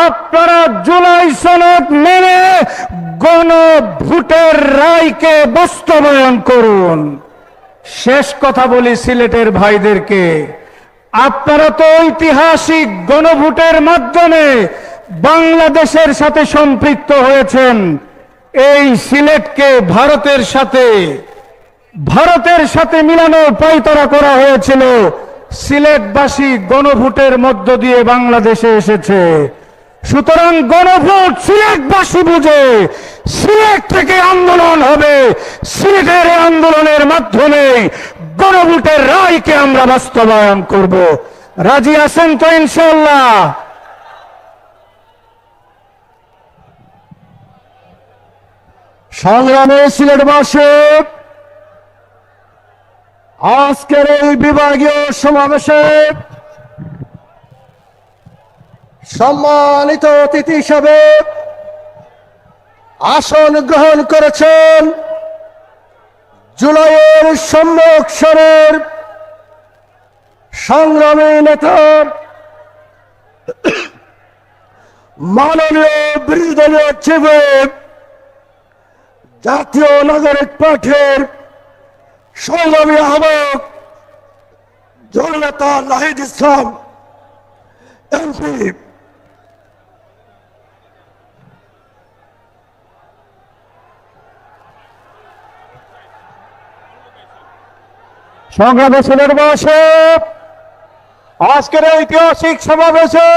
আপনারা জুলাই সনদ মেনে গণভোটের রায়কে বাস্তবায়ন করুন। শেষ কথা বলি সিলেটের ভাইদেরকে, আপনারা তো ঐতিহাসিক গণভোটের মাধ্যমে বাংলাদেশের সাথে সম্পৃক্ত হয়েছেন। এই সিলেটকে ভারতের সাথে মিলানোর পায়তারা করা হয়েছিল। সিলেটবাসী গণভোটের মধ্য দিয়ে বাংলাদেশে এসেছে। সুতরাং গণভোট সিলেটবাসী বুঝে, সিলেট থেকে আন্দোলন হবে। সিলেটের আন্দোলনের মাধ্যমে গণভোটের রায়কে আমরা বাস্তবায়ন করব। রাজি আছেন তো ইনশাআল্লাহ? সংগ্রামে সিলেটবাসী, আজকের এই বিভাগীয় সমাবেশে সম্মানিত অতিথি হিসাবে আসন গ্রহণ করেছেন জুলাইয়ের সম্মুখের সংগ্রামী নেতা মাননীয় বিরোধী দলীয় চিফ জাতীয় নাগরিক পার্টির সংগ্রামী আহ্বায়ক জননেতা নাহিদ ইসলাম এমপি, সংগ্রামী সিলেটবাসী, আজকের ঐতিহাসিক সমাবেশে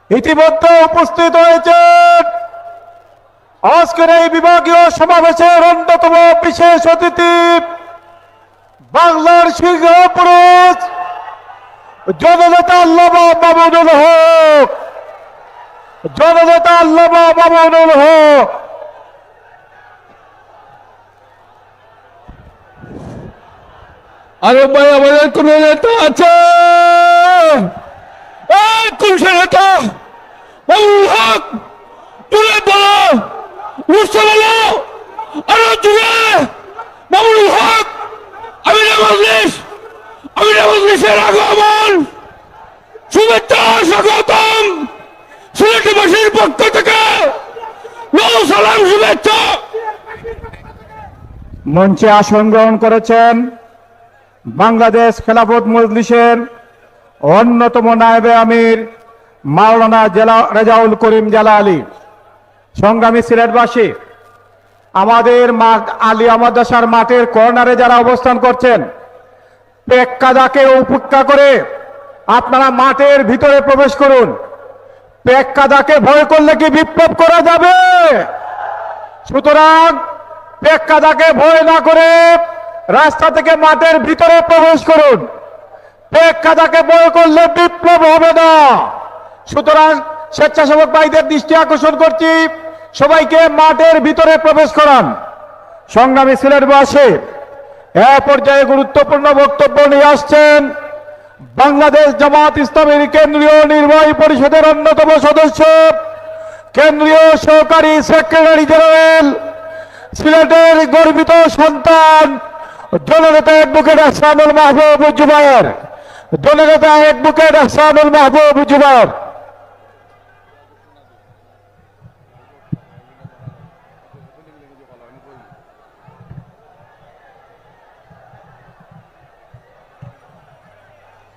ইতিমধ্যে উপস্থিত হয়েছেন আজকের এই বিভাগীয় সমাবেশের অন্যতম বিশেষ অতিথি, বাংলার সিংহ পুরুষ জননেতা আল্লামা মামুনুল হক। আরে ভাই, আমাদের কোন নেতা আছে? কোন সে নেতা? মামুনুল হক তুলে বলো, বুঝতে বলো, আরো যুগে মামুনুল হক আমির মজলিসের আগমন, শুভেচ্ছা স্বাগতম। সিলেটবাসীর পক্ষ থেকে সালাম, শুভেচ্ছা। মঞ্চে আসন গ্রহণ করেছেন বাংলাদেশ খেলাফত মজলিসের অন্যতম নায়েবে আমির মাওলানা রেজাউল করিম জালালী। সংগ্রামী সিলেটবাসী, আমাদের আলিয়া মাদ্রাসার মাঠের কর্নারে যারা অবস্থান করছেন, পেক্কাদাকে উপেক্ষা করে আপনারা মাঠের ভিতরে প্রবেশ করুন। পেক্কাদাকে ভয় করলে কি বিপ্লব করা যাবে? সুতরাং পেক্কাদাকে ভয় না করে রাস্তা থেকে মাঠের ভিতরে প্রবেশ করুন। পেক্কাদাকে ভয় করলে বিপ্লব হবে না। সুতরাং স্বেচ্ছাসেবক ভাইদের দৃষ্টি আকর্ষণ করছি, সবাইকে মাঠের ভিতরে প্রবেশ করান। সংগ্রামী সিলেটবাসী, এ পর্যায়ে গুরুত্বপূর্ণ বক্তব্য নিয়ে আসছেন বাংলাদেশ জামাত ইসলামীর কেন্দ্রীয় নির্বাহী পরিষদের অন্যতম সদস্য, কেন্দ্রীয় সহকারী সেক্রেটারি জেনারেল, সিলেটের গর্বিত সন্তান, জননেতা অ্যাডভোকেট আহসানুল মাহবুব জুবায়ের।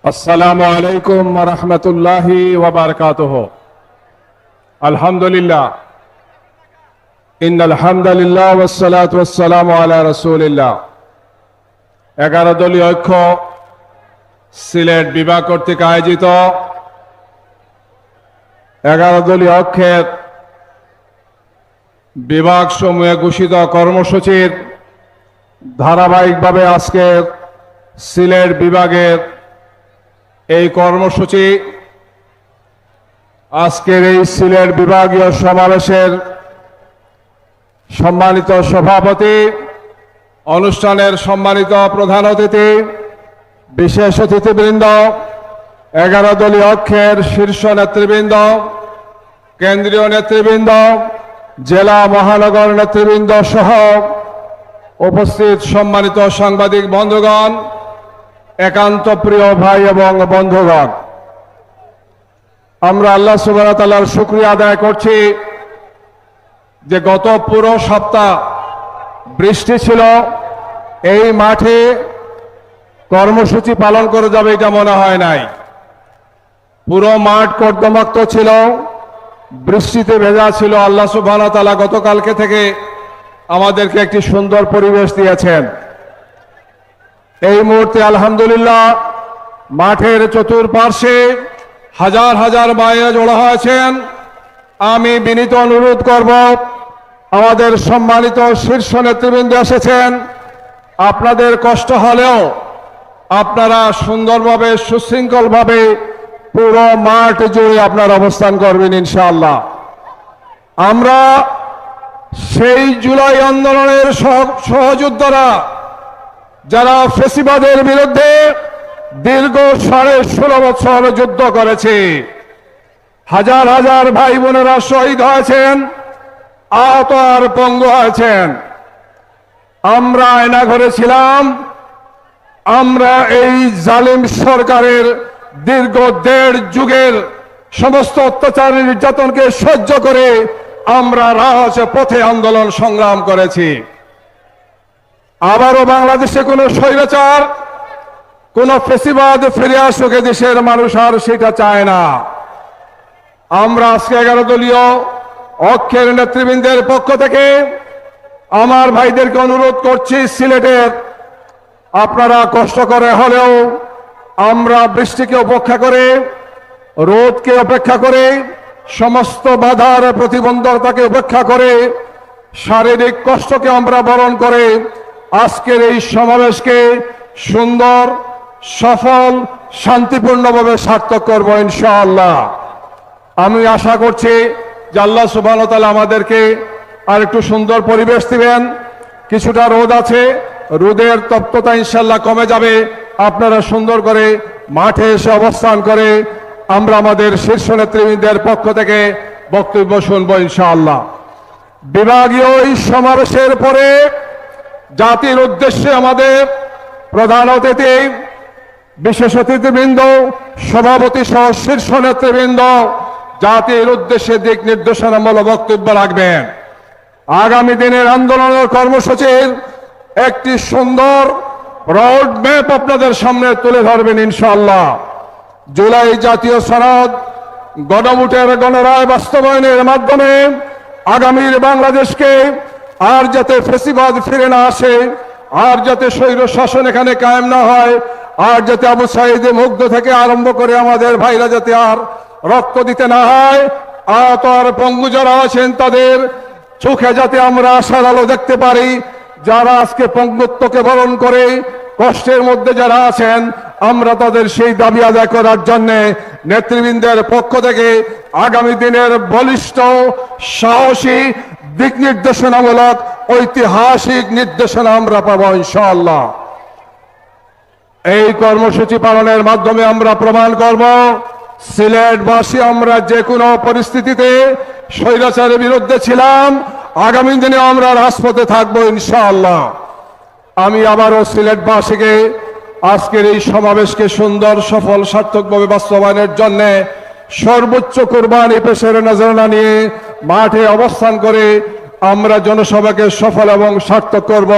আসসালামু আলাইকুম ওয়া রাহমাতুল্লাহি ওয়া বারাকাতুহু। আলহামদুলিল্লাহ, ইন্নাল হামদালিল্লাহ ওয়াস সালাতু ওয়াস সালামু আলা রাসূলিল্লাহ। 11 দলীয় ঐক্য সিলেট বিভাগ কর্তৃক আয়োজিত 11 দলীয় ঐক্যের বিভাগ সমূহে ঘোষিত কর্মসূচির ধারাবাহিকভাবে আজকে সিলেট বিভাগের এই কর্মসূচি, আজকের এই সিলেট বিভাগীয় সমাবেশের সম্মানিত সভাপতি, অনুষ্ঠানের সম্মানিত প্রধান অতিথি, বিশেষ অতিথিবৃন্দ, 11 দলীয় ঐক্যের শীর্ষ নেতৃবৃন্দ, কেন্দ্রীয় নেতৃবৃন্দ, জেলা মহানগর নেতৃবৃন্দ সহ উপস্থিত সম্মানিত সাংবাদিক বন্ধুগণ, একান্ত প্রিয় ভাই এবং বন্ধুগণ, আমরা আল্লাহ সুবহানাহু ওয়া তাআলার শুকরিয়া আদায় করছি যে গত পুরো সপ্তাহ বৃষ্টি ছিল। এই মাঠে কর্মসূচি পালন করে যাবে এটা মনে হয় নাই। পুরো মাঠ কর্দমাক্ত ছিল, বৃষ্টিতে ভেজা ছিল। আল্লাহ সুবহানাহু ওয়া তাআলা গতকালকে থেকে আমাদেরকে একটি সুন্দর পরিবেশ দিয়েছেন। এই মুহূর্তে আলহামদুলিল্লাহ মাঠের চতুর্পার্শ্বে হাজার হাজার বাইরে জড়ো হয়েছেন। আমি বিনীত অনুরোধ করব, আমাদের সম্মানিত শীর্ষ নেতৃবৃন্দ এসেছেন, আপনাদের কষ্ট হলেও আপনারা সুন্দরভাবে সুশৃঙ্খলভাবে পুরো মাঠ জুড়ে আপনারা অবস্থান করবেন ইনশাআল্লাহ। আমরা সেই জুলাই আন্দোলনের সহযোদ্ধারা যারা ফ্যাসিবাদের বিরুদ্ধে দীর্ঘ 16.5 বছর যুদ্ধ করেছে, হাজার হাজার ভাই বোনেরা শহীদ হয়েছেন, আহত আর পঙ্গু হয়েছেন। আমরা আয়নাঘরে ছিলাম। আমরা এই জালিম সরকারের দীর্ঘ 1.5 যুগের সমস্ত অত্যাচার নির্যাতনকে সহ্য করে আমরা রাজপথে আন্দোলন সংগ্রাম করেছি। আবারও বাংলাদেশে কোনো স্বৈরাচার, কোন ফ্যাসিবাদ ফিরে আসুক, দেশের মানুষ আর সেটা চায় না। আমরা আজকে 11 দলীয় ঐক্যের নেতৃবৃন্দের পক্ষ থেকে আমার ভাইদেরকে অনুরোধ করছি, সিলেটের আপনারা কষ্ট করে হলেও আমরা বৃষ্টিকে উপেক্ষা করে, রোদকে উপেক্ষা করে, সমস্ত বাধার প্রতিবন্ধকতাকে উপেক্ষা করে, শারীরিক কষ্টকে আমরা বরণ করে আজকের এই সমাবেশকে সুন্দর, সফল, শান্তিপূর্ণভাবে সার্থক করব ইনশাআল্লাহ। আমি আশা করছি যে আল্লাহ সুবহানাহু ওয়া তাআলা আমাদেরকে আর একটু সুন্দর পরিবেশ দিবেন। কিছুটা রোদ আছে, রোদের তপ্ততা ইনশাআল্লাহ কমে যাবে। আপনারা সুন্দর করে মাঠে এসে অবস্থান করে আমরা আমাদের শীর্ষ নেতৃবৃন্দের পক্ষ থেকে বক্তব্য শুনবো ইনশাআল্লাহ। বিভাগীয় এই সমাবেশের পরে জাতির উদ্দেশ্যে আমাদের প্রধান অতিথি, বিশেষ অতিথিবৃন্দ, সভাপতি সহ শীর্ষ নেতৃবৃন্দ জাতির উদ্দেশ্যে দিক নির্দেশনামূলক বক্তব্য রাখবেন। আগামী দিনের আন্দোলনের কর্মসূচির একটি সুন্দর রোড ম্যাপ আপনাদের সামনে তুলে ধরবেন ইনশাআল্লাহ। জুলাই জাতীয় সনদ গণভোটের গণরায় বাস্তবায়নের মাধ্যমে আগামীর বাংলাদেশকে আর যাতে ফ্যাসিবাদ ফিরে না আসে, আর যাতে স্বৈর শাসন এখানে কায়েম না হয়, আর যাতে আবু সাঈদ মুগ্ধ থেকে আরম্ভ করে আমাদের ভাইরা যাতে আর রক্ত দিতে না হয়, আহত আর পঙ্গু যারা আছেন তাদের চোখে যাতে আমরা আশার আলো দেখতে পারি। যারা আজকে পঙ্গুত্বকে বরণ করে কষ্টের মধ্যে যারা আছেন, আমরা তাদের সেই দাবি আদায় করার জন্য নেতৃবৃন্দের পক্ষ থেকে আগামী দিনের বলিষ্ঠ, সাহসী, দিক নির্দেশনামূলক, ঐতিহাসিক নির্দেশনা আমরা পাবো ইনশাআল্লাহ। এই কর্মসূচি পালনের মাধ্যমে আমরা প্রমাণ করব সিলেটবাসী আমরা যে কোনো পরিস্থিতিতে স্বৈরাচারের বিরুদ্ধে ছিলাম, আগামী দিনে আমরা রাজপথে থাকবো ইনশাআল্লাহ। আমি আবারও সিলেটবাসীকে আজকের এই সমাবেশকে সুন্দর, সফল, সার্থকভাবে বাস্তবায়নের জন্য সর্বোচ্চ কোরবানি পেশের নজরানা নিয়ে মাঠে অবস্থান করে আমরা জনসভাকে সফল এবং সার্থক করব,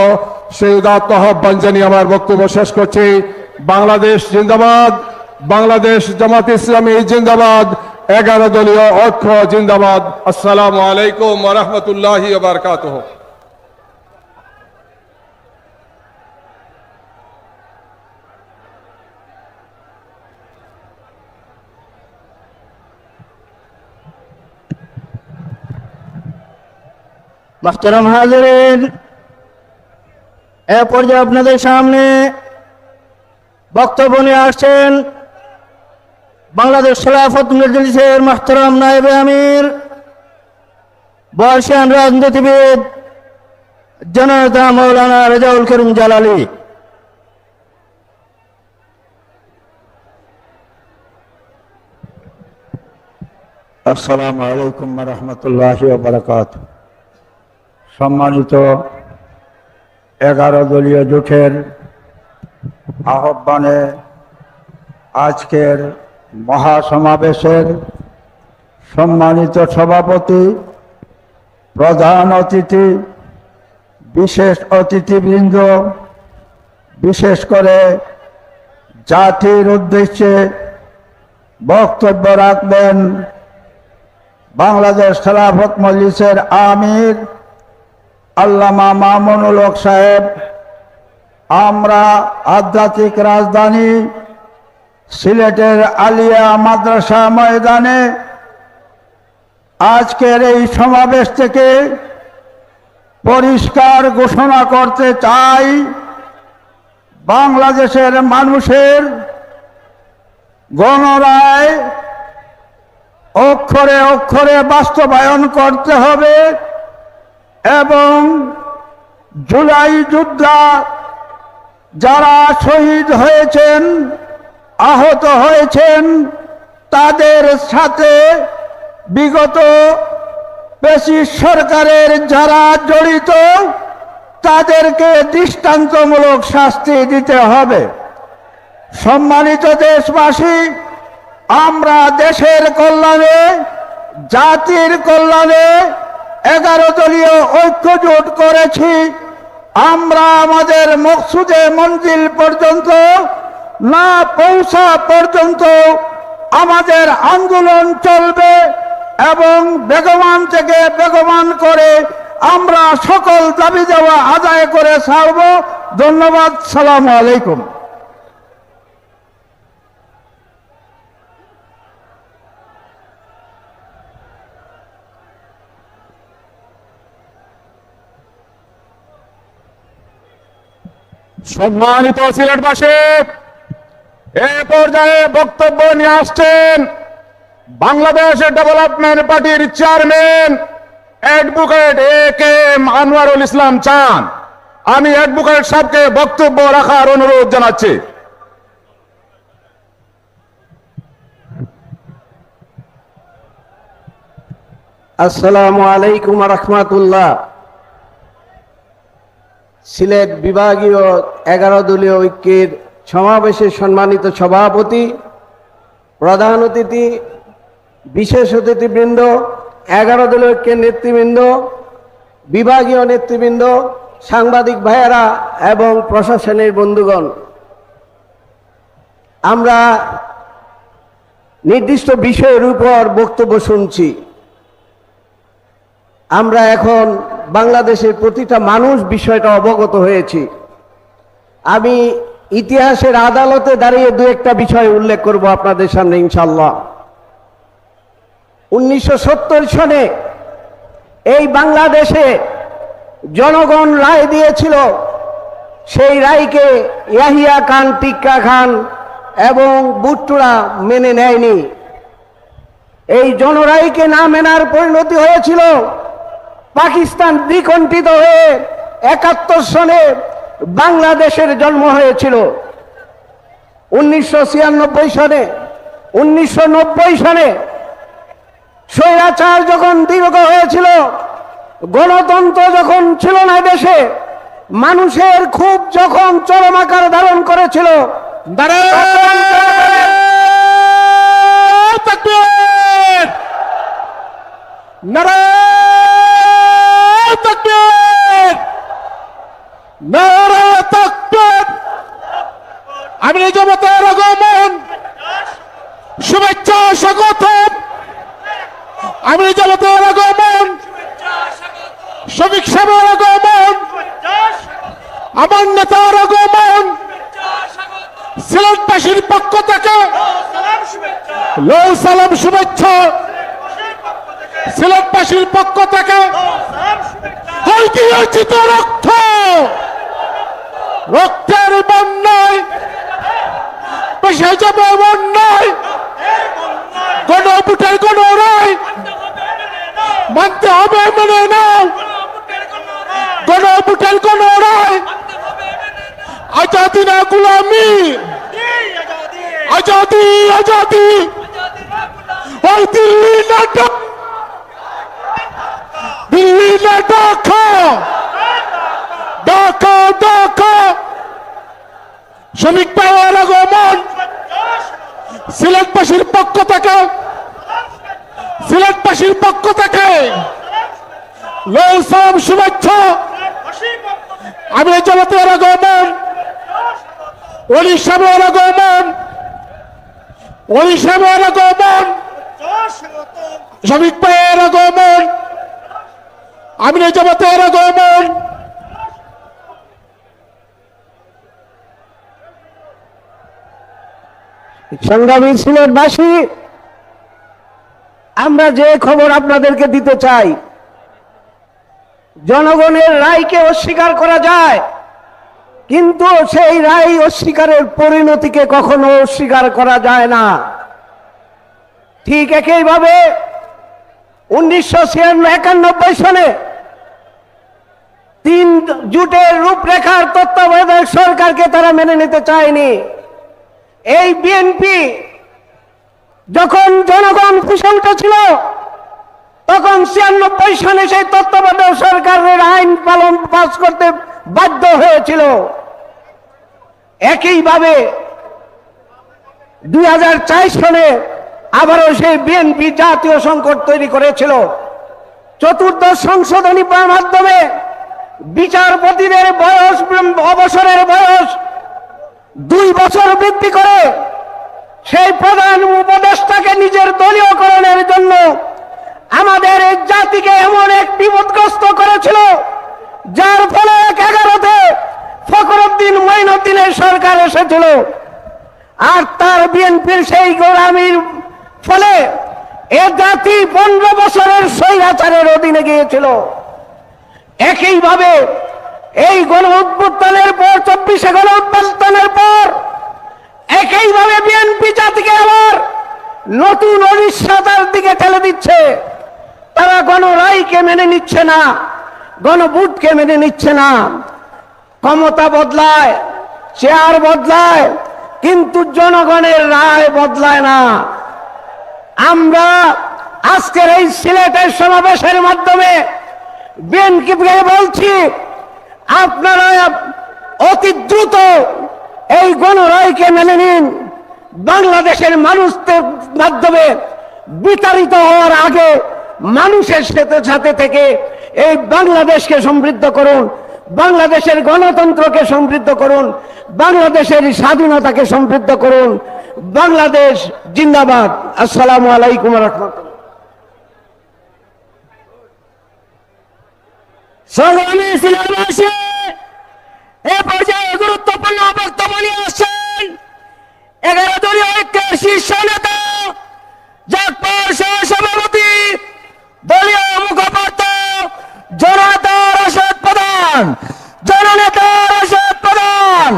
সেই উদাত্ত আহ্বান জানিয়ে আমার বক্তব্য শেষ করছি। বাংলাদেশ জিন্দাবাদ, বাংলাদেশ জামাত ইসলামী জিন্দাবাদ, 11 দলীয় ঐক্য জিন্দাবাদ। আসসালামু আলাইকুম ওয়া রাহমাতুল্লাহি ওয়া বারাকাতুহু। মুহতারাম হাজিরিন, এ পর্যায়ে আপনাদের সামনে বক্তব্য নিয়ে আসছেন বাংলাদেশ খেলাফত মজলিসের মুহতারাম নায়েবে আমির, বর্ষিয়ান রাজনীতিবিদ জননেতা মৌলানা রেজাউল করিম জালালী। আসসালামু আলাইকুম ওয়া রাহমাতুল্লাহি ওয়া বারাকাতুহু। সম্মানিত 11 দলীয় জোটের আহ্বানে আজকের মহাসমাবেশের সম্মানিত সভাপতি, প্রধান অতিথি, বিশেষ অতিথিবৃন্দ, বিশেষ করে জাতির উদ্দেশ্যে বক্তব্য রাখবেন বাংলাদেশ খেলাফত মজলিসের আমির আল্লামা মামুনুল হক সাহেব। আমরা আধ্যাত্মিক রাজধানী সিলেটের আলিয়া মাদ্রাসা ময়দানে আজকের এই সমাবেশ থেকে পরিষ্কার ঘোষণা করতে চাই, বাংলাদেশের মানুষের গণরায় অক্ষরে অক্ষরে বাস্তবায়ন করতে হবে এবং জুলাই যোদ্ধা যারা শহীদ হয়েছেন, আহত হয়েছেন, তাদের সাথে বিগত ফ্যাসিস্ট সরকারের যারা জড়িত তাদেরকে দৃষ্টান্তমূলক শাস্তি দিতে হবে। সম্মানিত দেশবাসী, আমরা দেশের কল্যাণে, জাতির কল্যাণে 11 দলীয় ঐক্যজোট করেছি। আমরা আমাদের মকসুদে মঞ্জিল পর্যন্ত না পৌঁছা পর্যন্ত আমাদের আন্দোলন চলবে এবং বেগমান থেকে বেগমান করে আমরা সকল দাবি দেওয়া আদায় করে ছাড়ব। ধন্যবাদ। সালামু আলাইকুম। সম্মানিত সিলেটবাসী, এ পর্যায়ে বক্তব্য নিয়ে আসছেন বাংলাদেশ ডেভেলপমেন্ট পার্টির chairman advocate A.K.M. Anwarul Islam চান। আমি অ্যাডভোকেট সাহেবকে বক্তব্য রাখার অনুরোধ জানাচ্ছি। আসসালামু আলাইকুম ওয়া রাহমাতুল্লাহ। সিলেট বিভাগীয় 11 দলীয় ঐক্যের সমাবেশের সম্মানিত সভাপতি, প্রধান অতিথি, বিশেষ অতিথিবৃন্দ, 11 দলীয় ঐক্যের নেতৃবৃন্দ, বিভাগীয় নেতৃবৃন্দ, সাংবাদিক ভাইয়েরা এবং প্রশাসনের বন্ধুগণ, আমরা নির্দিষ্ট বিষয়ের উপর বক্তব্য শুনছি। আমরা এখন বাংলাদেশের প্রতিটা মানুষ বিষয়টা অবগত হয়েছি। আমি ইতিহাসের আদালতে দাঁড়িয়ে দু একটা বিষয় উল্লেখ করব আপনাদের সামনে ইনশাআল্লাহ। 1970 সনে এই বাংলাদেশে জনগণ রায় দিয়েছিল, সেই রায়কে ইয়াহিয়া খান, টিক্কা খান এবং বুট্টুরা মেনে নেয়নি। এই জনরায়কে না মেনার পরিণতি হয়েছিল পাকিস্তান দ্বিখণ্ডিত হয়ে 71 সনে বাংলাদেশের জন্ম হয়েছিল। 1996 সনে 1990 সনে স্বৈরাচার যখন দীর্ঘ হয়েছিল, গণতন্ত্র যখন ছিল না দেশে, মানুষের ক্ষোভ যখন চরম আকার ধারণ করেছিল, আমি জমাতের আগমন শুভেচ্ছা স্বাগতম। আমি জমাতের আগমন, শফিক সাহেবের আগমন, আমার নেতার আগমন, সিলেটবাসীর পক্ষ থেকে লো সালাম শুভেচ্ছা। সিলেটবাসীর পক্ষ থেকে ঐতিহাসিক রক্ত, রক্তের বন্যায় পেশে যাবে বন্যায়, গণভোটের গণরায় মানতে হবে মেনে নাও, গণভোটের গণরায়। আজাদি না গুলামি, আজাদি আজাদি। ওই দিল্লি নাটক, দিল্লি নাটক, ঢাকা ঢাকা। শ্রমিক ভাইয়ের আগমন সিলেটবাসীর পক্ষ থেকে, সিলেটবাসীর পক্ষ থেকে সালাম শুভেচ্ছা। আমি জমাতে রহমান, ওড়িশা রহমান, ওড়িশা রহমান, শফিক ভাইয়ের রহমান, আমি জমাতে রহমান। সংগ্রামী সিলেটবাসী, আমরা যে খবর আপনাদেরকে দিতে চাই, জনগণের রায়কে অস্বীকার করা যায়, কিন্তু সেই রায় অস্বীকারের পরিণতিকে কখনো অস্বীকার করা যায় না। ঠিক একইভাবে 1991 সনে 3 জোটের রূপরেখার তত্ত্বাবধায়ক সরকারকে তারা মেনে নিতে চায়নি। এই বিএনপি যখন জনগণ পিছু ছিল, তখন 96 সনে সেই তত্ত্বাবধায়ক সরকারের আইন পাস করতে বাধ্য হয়েছিল। একইভাবে 2004 সনে আবারও সেই বিএনপি জাতীয় সংকট তৈরি করেছিল। চতুর্দশ সংশোধনী মাধ্যমে বিচারপতিদের বয়স, অবসরের বয়স 2 বছর বৃদ্ধি করে সেই প্রধান উপদেষ্টাকে নিজের দলীয়করণের জন্য আমাদের এই জাতিকে এমন এক বিপদগ্রস্ত করেছিল, যার ফলে 11তে ফখরুদ্দিন মঈনুদ্দিনের সরকার এসেছিল। আর তার বিএনপির সেই গোলামির ফলে এ জাতি 15 বছরের স্বৈরাচারের অধীনে গিয়েছিল। একইভাবে এই গণ অভ্যুত্থানের পর, 24শে গণ অভ্যুত্থানের পর একইভাবে বিএনপি জাতিকে আবার নতুন অনিশ্চয়তার দিকে ঠেলে দিচ্ছে। তারা গণরায়কে মেনে নিচ্ছে না, গণভোটকে মেনে নিচ্ছে না। ক্ষমতা বদলায়, চেয়ার বদলায়, কিন্তু জনগণের রায় বদলায় না। আমরা আজকের এই সিলেটের সমাবেশের মাধ্যমে বিএনপিকে বলছি, আপনারা অতি দ্রুত এই গণরায়কে মেনে নিন। বাংলাদেশের মানুষদের মাধ্যমে বিতাড়িত হওয়ার আগে মানুষের সাথে থেকে এই বাংলাদেশকে সমৃদ্ধ করুন, বাংলাদেশের গণতন্ত্রকে সমৃদ্ধ করুন, বাংলাদেশের স্বাধীনতাকে সমৃদ্ধ করুন। বাংলাদেশ জিন্দাবাদ। আসসালামু আলাইকুম ওয়া রাহমাতুল্লাহ। সংগ্রামী সিলেটবাসী, এ পর্যায়ে গুরুত্বপূর্ণ বক্তব্য নিয়ে আসছেন 11 দলীয় ঐক্যের শীর্ষ নেতা, জাগপর সহসভাপতি, দলীয় মুখপাত্র জননেতা রাশেদ প্রধান। জননেতা রাশেদ প্রধান।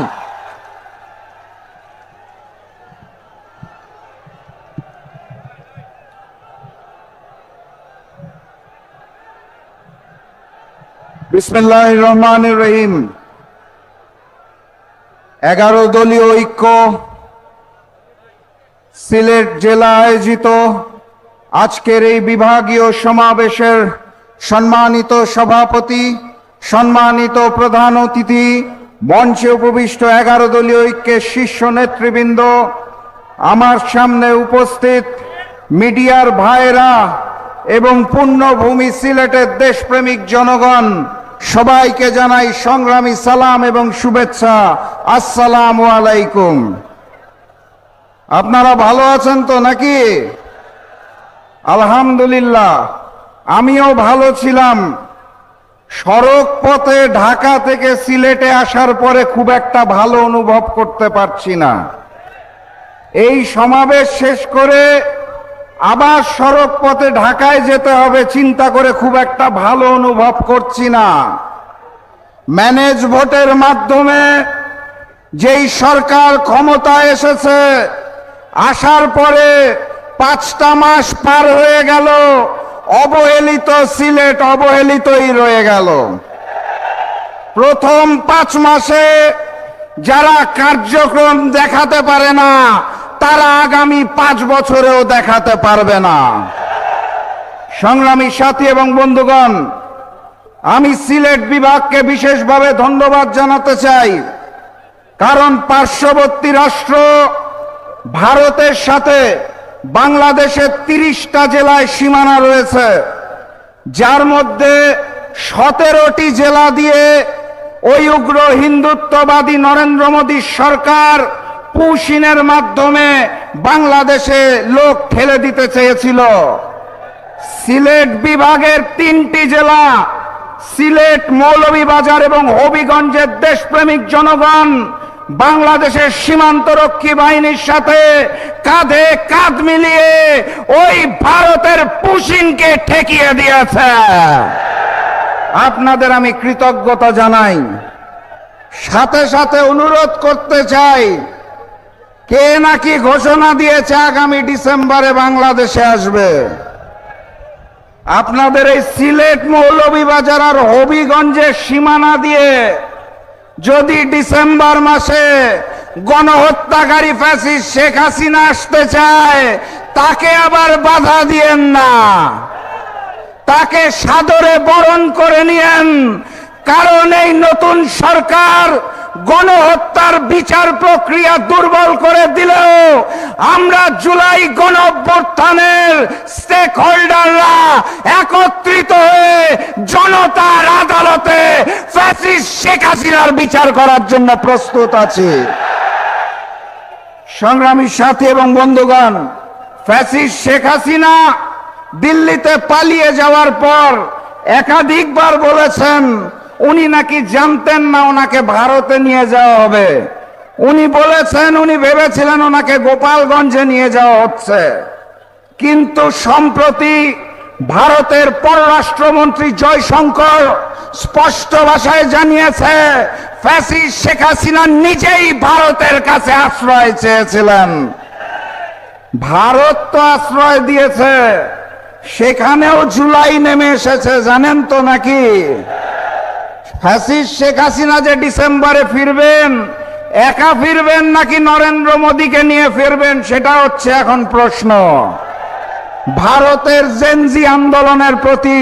বিসমিল্লাহির রহমানির রহিম। 11 দলীয় ঐক্য সিলেট জেলা আয়োজিত আজকের এই বিভাগীয় সমাবেশের সম্মানিত সভাপতি, সম্মানিত প্রধান অতিথি, মঞ্চে উপবিষ্ট 11 দলীয় ঐক্যের শীর্ষ নেতৃবৃন্দ, আমার সামনে উপস্থিত মিডিয়ার ভাইরা এবং পুণ্যভূমি সিলেটের দেশপ্রেমিক জনগণ, সবাইকে জানাই সংগ্রামী সালাম এবং শুভেচ্ছা। আসসালামু আলাইকুম। আপনারা ভালো আছেন তো নাকি? আলহামদুলিল্লাহ, আমিও ভালো ছিলাম। সড়ক পথে ঢাকা থেকে সিলেটে আসার পরে খুব একটা ভালো অনুভব করতে পারছি না। এই সমাবেশ শেষ করে আবার সড়ক পথে ঢাকায় যেতে হবে চিন্তা করে খুব একটা ভালো অনুভব করছি না। ম্যানেজ ভোটের মাধ্যমে যেই সরকার ক্ষমতায় এসেছে, আসার পরে 5টা মাস পার হয়ে গেল, অবহেলিত সিলেট অবহেলিতই রয়ে গেল। প্রথম 5 মাসে যারা কার্যক্রম দেখাতে পারে না, তারা আগামী 5 বছরেও দেখাতে পারবে না। সংগ্রামী সাথী এবং বন্ধুগণ, আমি সিলেট বিভাগকে বিশেষভাবে ধন্যবাদ জানাতে চাই, কারণ পার্শ্ববর্তী রাষ্ট্র ভারতের সাথে বাংলাদেশের 30টা জেলায় সীমানা রয়েছে, যার মধ্যে 17টি জেলা দিয়ে ওই উগ্র হিন্দুত্ববাদী নরেন্দ্র মোদীর সরকার পুশিনের মাধ্যমে বাংলাদেশে লোক ঠেলে দিতে চেয়েছিল। সিলেট বিভাগের 3টি জেলা সিলেট, মৌলভীবাজার এবং হবিগঞ্জের দেশপ্রেমিক জনগণ বাংলাদেশের সীমান্তরক্ষী বাহিনীর সাথে কাঁধে কাঁধ মিলিয়ে ওই ভারতের পুশিনকে ঠেকিয়ে দিয়েছে। আপনাদের আমি কৃতজ্ঞতা জানাই। সাথে সাথে অনুরোধ করতে চাই, কে নাকি ঘোষণা দিয়েছে আগামী ডিসেম্বরে বাংলাদেশে আসবে। আপনাদের এই সিলেট, মৌলভীবাজার আর হবিগঞ্জের সীমানা দিয়ে যদি ডিসেম্বর মাসে গণহত্যাকারী ফ্যাসিস্ট শেখ হাসিনা আসতে চায়, তাকে আবার বাধা দিয়েন না, তাকে সাদরে বরণ করে নিয়েন। কারণ এই নতুন সরকার গণহত্যার বিচার প্রক্রিয়া দুর্বল করে দিলেও আমরা জুলাই গণঅভ্যুত্থানের স্টেক হোল্ডাররা একত্রিত হয়ে জনতার আদালতে ফ্যাসিস্ট শেখ হাসিনার বিচার করার জন্য প্রস্তুত আছি। সংগ্রামী সাথী এবং বন্ধুগণ, ফ্যাসিস্ট শেখ হাসিনা দিল্লিতে পালিয়ে যাওয়ার পর একাধিকবার বলেছেন উনি নাকি জানতেন না ওনাকে ভারতে নিয়ে যাওয়া হবে। উনি বলেছেন উনি ভেবেছিলেন ওনাকে গোপালগঞ্জে নিয়ে যাওয়া হচ্ছে। কিন্তু সম্প্রতি ভারতের পররাষ্ট্রমন্ত্রী জয়শঙ্কর স্পষ্ট ভাষায় জানিয়েছে ফ্যাসিস্ট শেখ হাসিনা নিজেই ভারতের কাছে আশ্রয় চেয়েছিলেন। ভারত তো আশ্রয় দিয়েছে, সেখানেও জুলাই নেমে এসেছে, জানেন তো নাকি? ফ্যাসিস্ট শেখ হাসিনা যে ডিসেম্বরে ফিরবেন, একা ফিরবেন নাকি নরেন্দ্র মোদীকে নিয়ে ফিরবেন, সেটা হচ্ছে এখন প্রশ্ন। ভারতের জেনজি আন্দোলনের প্রতি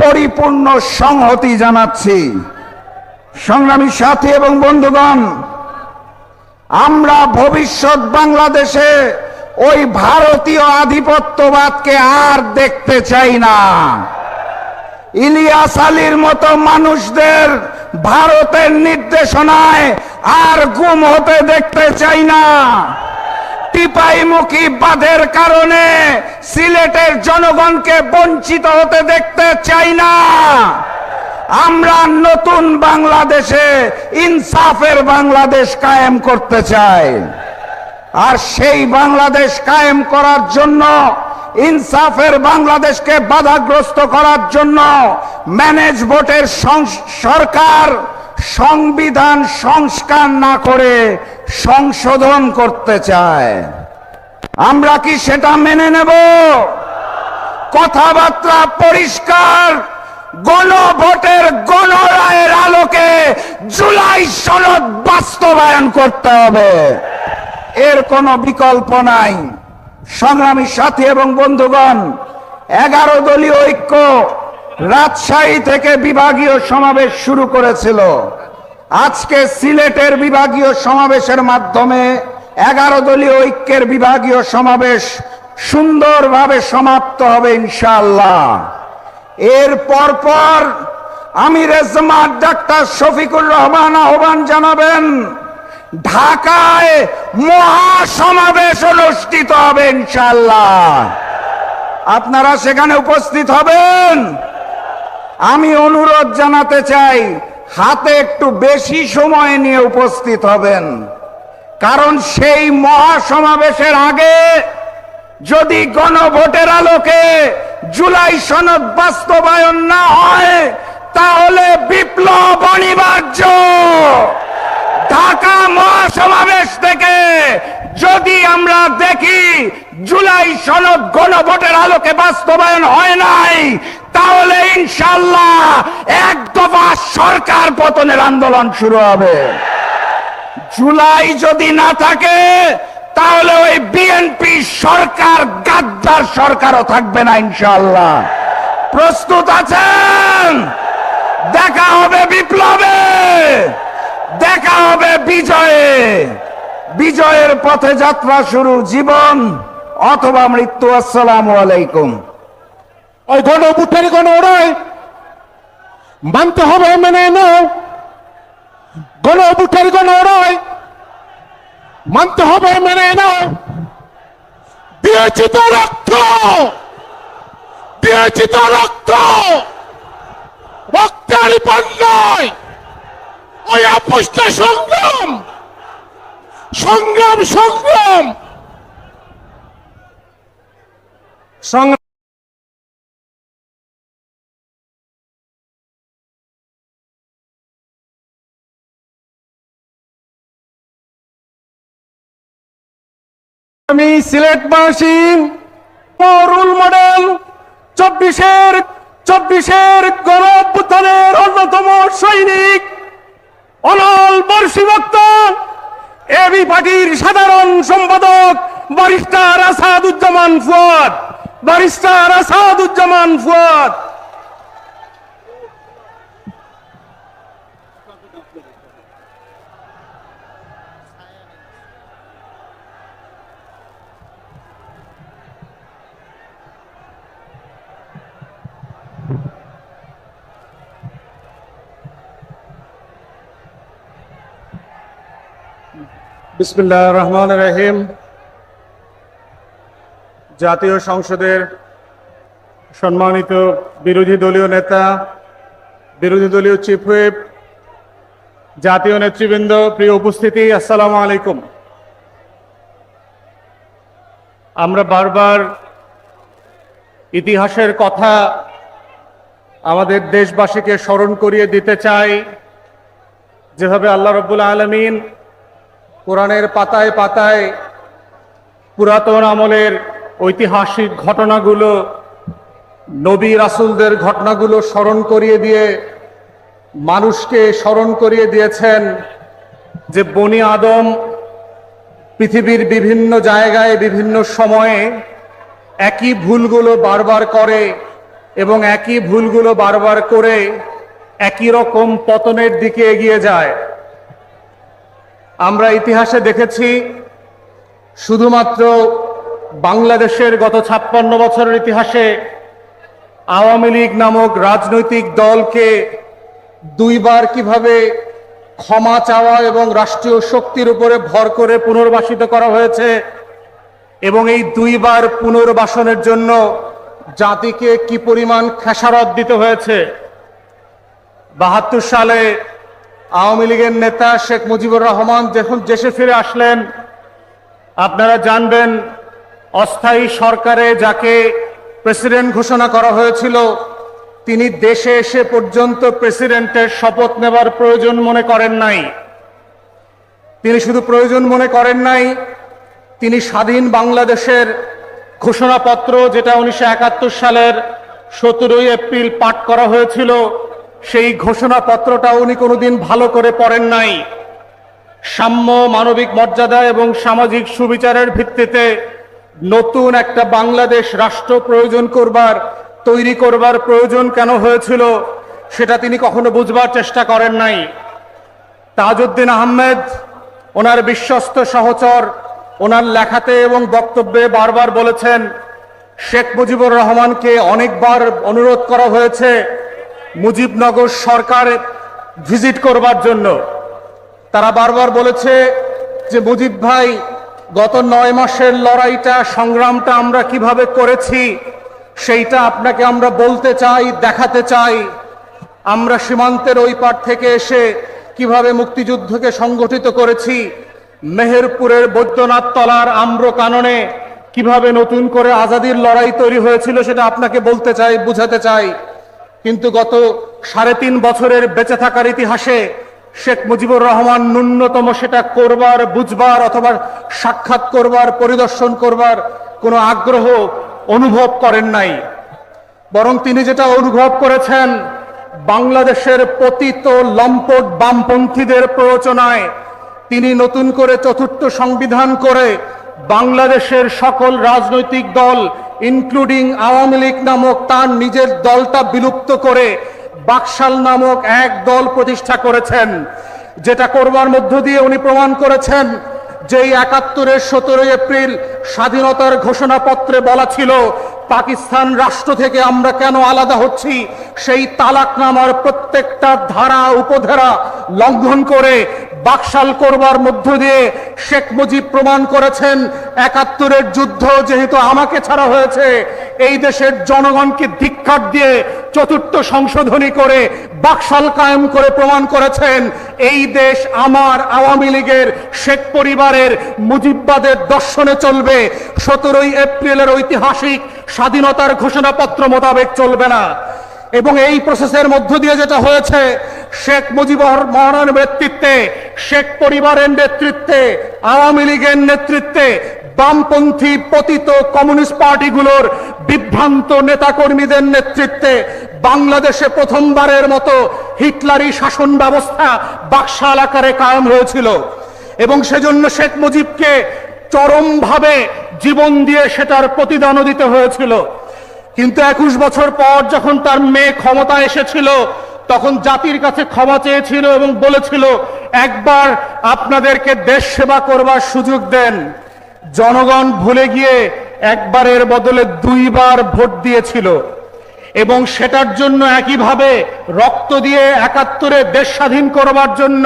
পরিপূর্ণ সংহতি জানাচ্ছি। সংগ্রামী সাথী এবং বন্ধুগণ, আমরা ভবিষ্যৎ বাংলাদেশে ওই ভারতীয় আধিপত্যবাদকে আর দেখতে চাই না। ইলিয়াস আলীর মতো মানুষদের ভারতের নির্দেশনায় আর গুম হতে দেখতে চাই না। টিপাইমুখী বাঁধের কারণে সিলেটের জনগণকে বঞ্চিত হতে দেখতে চাই না। আমরা নতুন বাংলাদেশে ইনসাফের বাংলাদেশ কায়েম করতে চাই। আর সেই বাংলাদেশ কায়েম করার জন্য, ইনসাফের বাংলাদেশকে বাধাগ্রস্ত করার জন্য ম্যানেজ ভোটের সরকার সংবিধান সংস্কার না করে সংশোধন করতে চায়। আমরা কি সেটা মেনে নেব? কথাবার্তা পরিষ্কার, গণভোটের গণরায়ের আলোকে জুলাই সনদ বাস্তবায়ন করতে হবে, এর কোনো বিকল্প নাই। সংগ্রামী সাথী এবং বন্ধুগণ, 11 দলীয় ঐক্য রাজশাহী থেকে বিভাগীয় সমাবেশ শুরু করেছিল। আজকে সিলেটের বিভাগীয় সমাবেশের মাধ্যমে 11 দলীয় ঐক্যের বিভাগীয় সমাবেশ সুন্দরভাবে সমাপ্ত হবে ইনশাআল্লাহ। এর পরপর আমির জামাত ডাক্তার শফিকুর রহমান আহ্বান জানাবেন, ঢাকায় মহাসমাবেশ অনুষ্ঠিত হবে ইনশাআল্লাহ। আপনারা সেখানে উপস্থিত হবেন। আমি অনুরোধ জানাতে চাই, হাতে একটু বেশি সময় নিয়ে উপস্থিত হবেন, কারণ সেই মহাসমাবেশের আগে যদি গণভোটের আলোকে জুলাই সনদ বাস্তবায়ন না হয়, তাহলে বিপ্লব অনিবার্য। ঢাকা মহাসমাবেশ থেকে যদি আমরা দেখি জুলাই সনদ গণভোটের আলোকে বাস্তবায়ন হয় নাই, তাহলে ইনশাআল্লাহ এক দফা সরকার পতনের আন্দোলন শুরু হবে। জুলাই যদি না থাকে, তাহলে ওই বিএনপি সরকার গাদ্দার সরকারও থাকবে না ইনশাআল্লাহ। প্রস্তুত আছেন? দেখা হবে বিপ্লবে, দেখা হবে বিজয়ে। বিজয়ের পথে যাত্রা শুরু। জীবন অথবা মৃত্যু। আসসালামু আলাইকুম। ওই গণ অভ্যুত্থানের গণ লড়াই মানতে হবে, মেনে নাও। গণ অভ্যুত্থানের গণ লড়াই মানতে হবে, মেনে নাও। দিয়েছি তো রক্ত, দিয়েছি তো রক্ত, রক্তের পান্নায় ওই আপোষটা সংগ্রাম, সংগ্রাম, সংগ্রাম, সংগ্রাম। আমি সিলেটবাসী রোল মডেল 24-এর গণ অভ্যুত্থানের অন্যতম সৈনিক অনল বর্ষীভক্ত এবি পার্টির সাধারণ সম্পাদক ব্যারিস্টার আসাদুজ্জামান ফুয়াদ, ব্যারিস্টার আসাদুজ্জামান ফুয়াদ। বিসমিল্লাহির রহমানির রহিম। জাতীয় সংসদের সম্মানিত বিরোধী দলীয় নেতা, বিরোধী দলীয় চিফ হুইপ, জাতীয় নেতৃবৃন্দ, প্রিয় উপস্থিতি, আসসালামু আলাইকুম। আমরা বারবার ইতিহাসের কথা আমাদের দেশবাসীকে স্মরণ করিয়ে দিতে চাই, যেভাবে আল্লাহ রাব্বুল আলামিন কোরআনের পাতায় পাতায় পুরাতন আমলের ঐতিহাসিক ঘটনাগুলো, নবী রাসূলদের ঘটনাগুলো স্মরণ করিয়ে দিয়ে মানুষকে স্মরণ করিয়ে দিয়েছেন যে বনি আদম পৃথিবীর বিভিন্ন জায়গায় বিভিন্ন সময়ে একই ভুলগুলো বারবার করে এবং একই ভুলগুলো বারবার করে একই রকম পতনের দিকে এগিয়ে যায়। আমরা ইতিহাসে দেখেছি শুধুমাত্র বাংলাদেশের গত 56 বছরের ইতিহাসে আওয়ামী লীগ নামক রাজনৈতিক দলকে দুইবার কিভাবে ক্ষমা চাওয়া এবং রাষ্ট্রীয় শক্তির উপরে ভর করে পুনর্বাসিত করা হয়েছে, এবং এই দুইবার পুনর্বাসনের জন্য জাতিকে কি পরিমাণ খেসারত দিতে হয়েছে। 72 সালে আওয়ামী লীগের নেতা শেখ মুজিবুর রহমান যখন দেশে ফিরে আসলেন, আপনারা জানবেন অস্থায়ী সরকারে যাকে প্রেসিডেন্ট ঘোষণা করা হয়েছিল, তিনি দেশে এসে পর্যন্ত প্রেসিডেন্টের শপথ নেবার প্রয়োজন মনে করেন নাই। তিনি শুধু প্রয়োজন মনে করেন নাই, তিনি স্বাধীন বাংলাদেশের ঘোষণাপত্র, যেটা 1971 সালের 17 এপ্রিল পাঠ করা হয়েছিল, সেই ঘোষণাপত্রটা উনি কোনোদিন ভালো করে পড়েন নাই। সাম্য, মানবিক মর্যাদা এবং সামাজিক সুবিচারের ভিত্তিতে নতুন একটা বাংলাদেশ রাষ্ট্র তৈরি করবার প্রয়োজন কেন হয়েছিল সেটা তিনি কখনো বুঝবার চেষ্টা করেন নাই। তাজউদ্দিন আহমেদ ওনার বিশ্বস্ত সহচর ওনার লেখাতে এবং বক্তব্যে বারবার বলেছেন, শেখ মুজিবুর রহমানকে অনেকবার অনুরোধ করা হয়েছে মুজিবনগর সরকার ভিজিট করবার জন্য। তারা বারবার বলেছে যে মুজিব ভাই, গত 9 মাসের লড়াইটা, সংগ্রামটা আমরা কিভাবে করেছি সেইটা আপনাকে আমরা বলতে চাই, দেখাতে চাই। আমরা সীমান্তের ওই পার থেকে এসে কিভাবে মুক্তিযুদ্ধকে সংগঠিত করেছি, মেহেরপুরের বৈদ্যনাথ তলার আম্র কাননে কিভাবে নতুন করে আজাদির লড়াই তৈরি হয়েছিল সেটা আপনাকে বলতে চাই, বুঝাতে চাই। কিন্তু গত 3.5 বছরের বেঁচে থাকার ইতিহাসে শেখ মুজিবুর রহমান ন্যূনতম সেটা করবার, বুঝবার অথবা সাক্ষাৎ করবার, পরিদর্শন করবার কোনো আগ্রহ অনুভব করেন নাই। বরং তিনি যেটা অনুভব করেছেন, বাংলাদেশের পতিত লম্পট বামপন্থীদের প্ররোচনায় তিনি নতুন করে 4র্থ সংবিধান করে বাংলাদেশের সকল রাজনৈতিক দল ইনক্লুডিং আওয়ামী লীগ নামক তার নিজের দলটা বিলুপ্ত করে বাকশাল নামক এক দল প্রতিষ্ঠা করেছেন। যেটা করবার মধ্য দিয়ে উনি প্রমাণ করেছেন যেই 71-এর 17 এপ্রিল স্বাধীনতার ঘোষণাপত্রে বলা ছিল পাকিস্তান রাষ্ট্র থেকে আমরা কেন আলাদা হচ্ছি, সেই তালাকনামার প্রত্যেকটা ধারা উপধারা লঙ্ঘন করে বাকশাল করবার মধ্য দিয়ে শেখ মুজিব প্রমাণ করেছেন 71-এর যুদ্ধ যেহেতু আমাকে ছাড়া হয়েছে, এই দেশের জনগণকে ধিক্কার দিয়ে 4র্থ সংশোধনী করে বাকশাল কায়েম করে প্রমাণ করেছেন এই দেশ আমার, আওয়ামী লীগের, শেখ পরিবারের, মুজিববাদের দর্শনে চলবে, 17 এপ্রিলের ঐতিহাসিক স্বাধীনতার ঘোষণাপত্র মোতাবেক চলবে না। এবং এই প্রসেসের মধ্য দিয়ে যেটা হয়েছে, শেখ মুজিবুর রহমানের নেতৃত্বে, শেখ পরিবারের নেতৃত্বে, আওয়ামী লীগের নেতৃত্বে, বামপন্থী পতিত কমিউনিস্ট পার্টিগুলোর বিভ্রান্ত নেতাকর্মীদের নেতৃত্বে বাংলাদেশে প্রথমবারের মতো হিটলারি শাসন ব্যবস্থা বাকশাল আকারে কায়েম হয়েছিল। এবং সেজন্য শেখ মুজিবকে চরমভাবে জীবন দিয়ে সেটার প্রতিদানও দিতে হয়েছিল। কিন্তু 21 বছর পর যখন তার মেয়ে ক্ষমতা এসেছিল, তখন জাতির কাছে ক্ষমা চেয়েছিল এবং বলেছিল একবার আপনাদেরকে দেশ সেবা করবার সুযোগ দেন। জনগণ ভুলে গিয়ে একবারের বদলে 2 বার ভোট দিয়েছিল এবং সেটার জন্য একইভাবে রক্ত দিয়ে 71-এ দেশ স্বাধীন করবার জন্য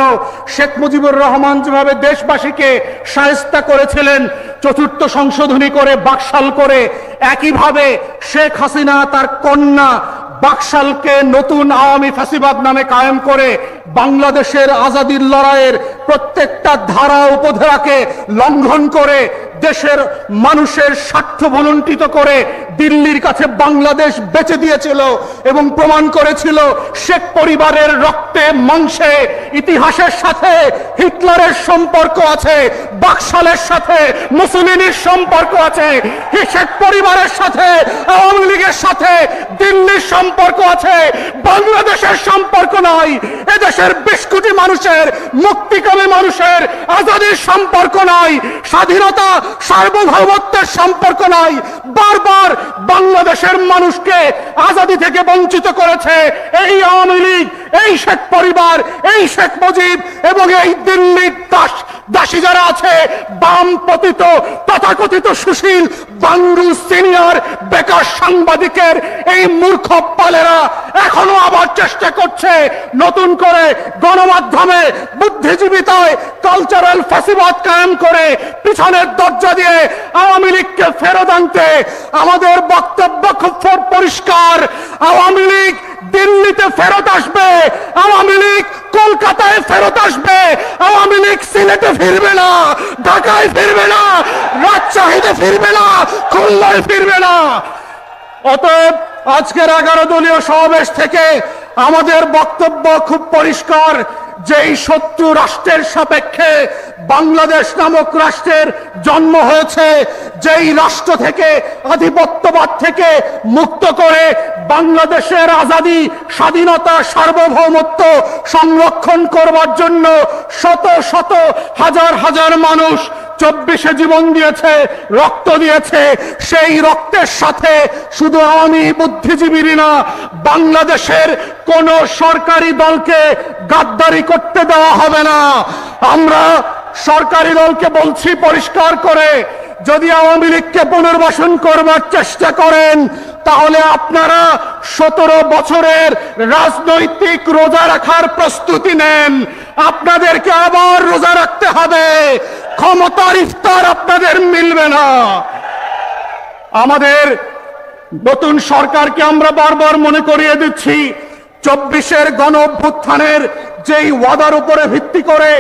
শেখ মুজিবুর রহমান যেভাবে দেশবাসীকে শায়েস্তা করেছিলেন 4র্থ সংশোধনী করে বাকশাল করে, একইভাবে শেখ হাসিনা তার কন্যা বাকশালকে নতুন আওয়ামী ফ্যাসিবাদ নামে কায়েম করে বাংলাদেশের আজাদির লড়াইয়ের প্রত্যেকটা ধারা উপধারাকে লঙ্ঘন করে দেশের মানুষের স্বার্থ ভুলুণ্ঠিত করে দিল্লির কাছে বাংলাদেশ বেচে দিয়েছিল এবং প্রমাণ করেছিল শেখ পরিবারের রক্তে মাংসে ইতিহাসের সাথে হিটলারের সম্পর্ক আছে, বাকশালের সাথে মুসলিনের সম্পর্ক আছে, শেখ পরিবারের সাথে আওয়ামী লীগের সাথে দিল্লির সম্পর্ক আছে, বাংলাদেশের সম্পর্ক নয়। এদেশের 20 কোটি মানুষের, মুক্তিকামী মানুষের আজাদির সম্পর্ক নয়, স্বাধীনতা সার্বভৌমত্বের সম্পর্ক নয়। বারবার বাংলাদেশের মানুষকে আজাদি থেকে বঞ্চিত করেছে এই আওয়ামী লীগ, এই শেখ পরিবার, এই শেখ মুজিব এবং এই দিল্লির দাসী যারা আছে, বাম পতিত তথাকথিত সুশীল বাংলু সিনিয়র বেকার সাংবাদিকের এই মূর্খ পালেরা এখনো আবার চেষ্টা করছে নতুন করে গণমাধ্যমে বুদ্ধিজীবিতায় কালচারাল ফ্যাসিবাদ কায়েম করে পিছনের দরজা দিয়ে আওয়ামী লীগকে ফেরত আনতে। আমাদের বক্তব্য খুব পরিষ্কার, আওয়ামী লীগ দিল্লিতে ফেরত আসবে, আওয়ামী লীগ কলকাতায় ফেরত আসবে, আওয়ামী লীগ সিলেটে ফিরবে না, ঢাকায় ফিরবে না, রাজশাহীতে ফিরবে না, খুলনায় ফিরবে না। অতএব আজকের 11 দলীয় সমাবেশ থেকে আমাদের বক্তব্য খুব পরিষ্কার, যেই শত্রু রাষ্ট্রের সাপেক্ষে বাংলাদেশ নামক রাষ্ট্রের জন্ম হয়েছে, যেই রাষ্ট্র থেকে আধিপত্যবাদ থেকে মুক্ত করে বাংলাদেশের আজাদি, স্বাধীনতা, সার্বভৌমত্ব সংরক্ষণ করবার জন্য শত শত হাজার হাজার মানুষ 24-এ জীবন দিয়েছে, রক্ত দিয়েছে, সেই রক্তের সাথে শুধু আওয়ামী বুদ্ধিজীবীরা না, বাংলাদেশের কোন সরকারি দলকে গাদ্দারি করতে দেওয়া হবে না। আমরা সরকারি দলকে বলছি পরিষ্কার করে, যদি আওয়ামী লীগকে পুনর্বাসন করবার চেষ্টা করেন তাহলে আপনারা 17 বছরের রাজনৈতিক রোজা রাখার প্রস্তুতি নেন। আপনাদেরকে আবার রোজা রাখতে হবে, ক্ষমতার ইফতার আপনাদের মিলবে না। আমাদের নতুন সরকারকে আমরা বারবার মনে করিয়ে দিচ্ছি, 24-এর গণ অভ্যুত্থানের যেই ওয়াদার উপরে ভিত্তি করে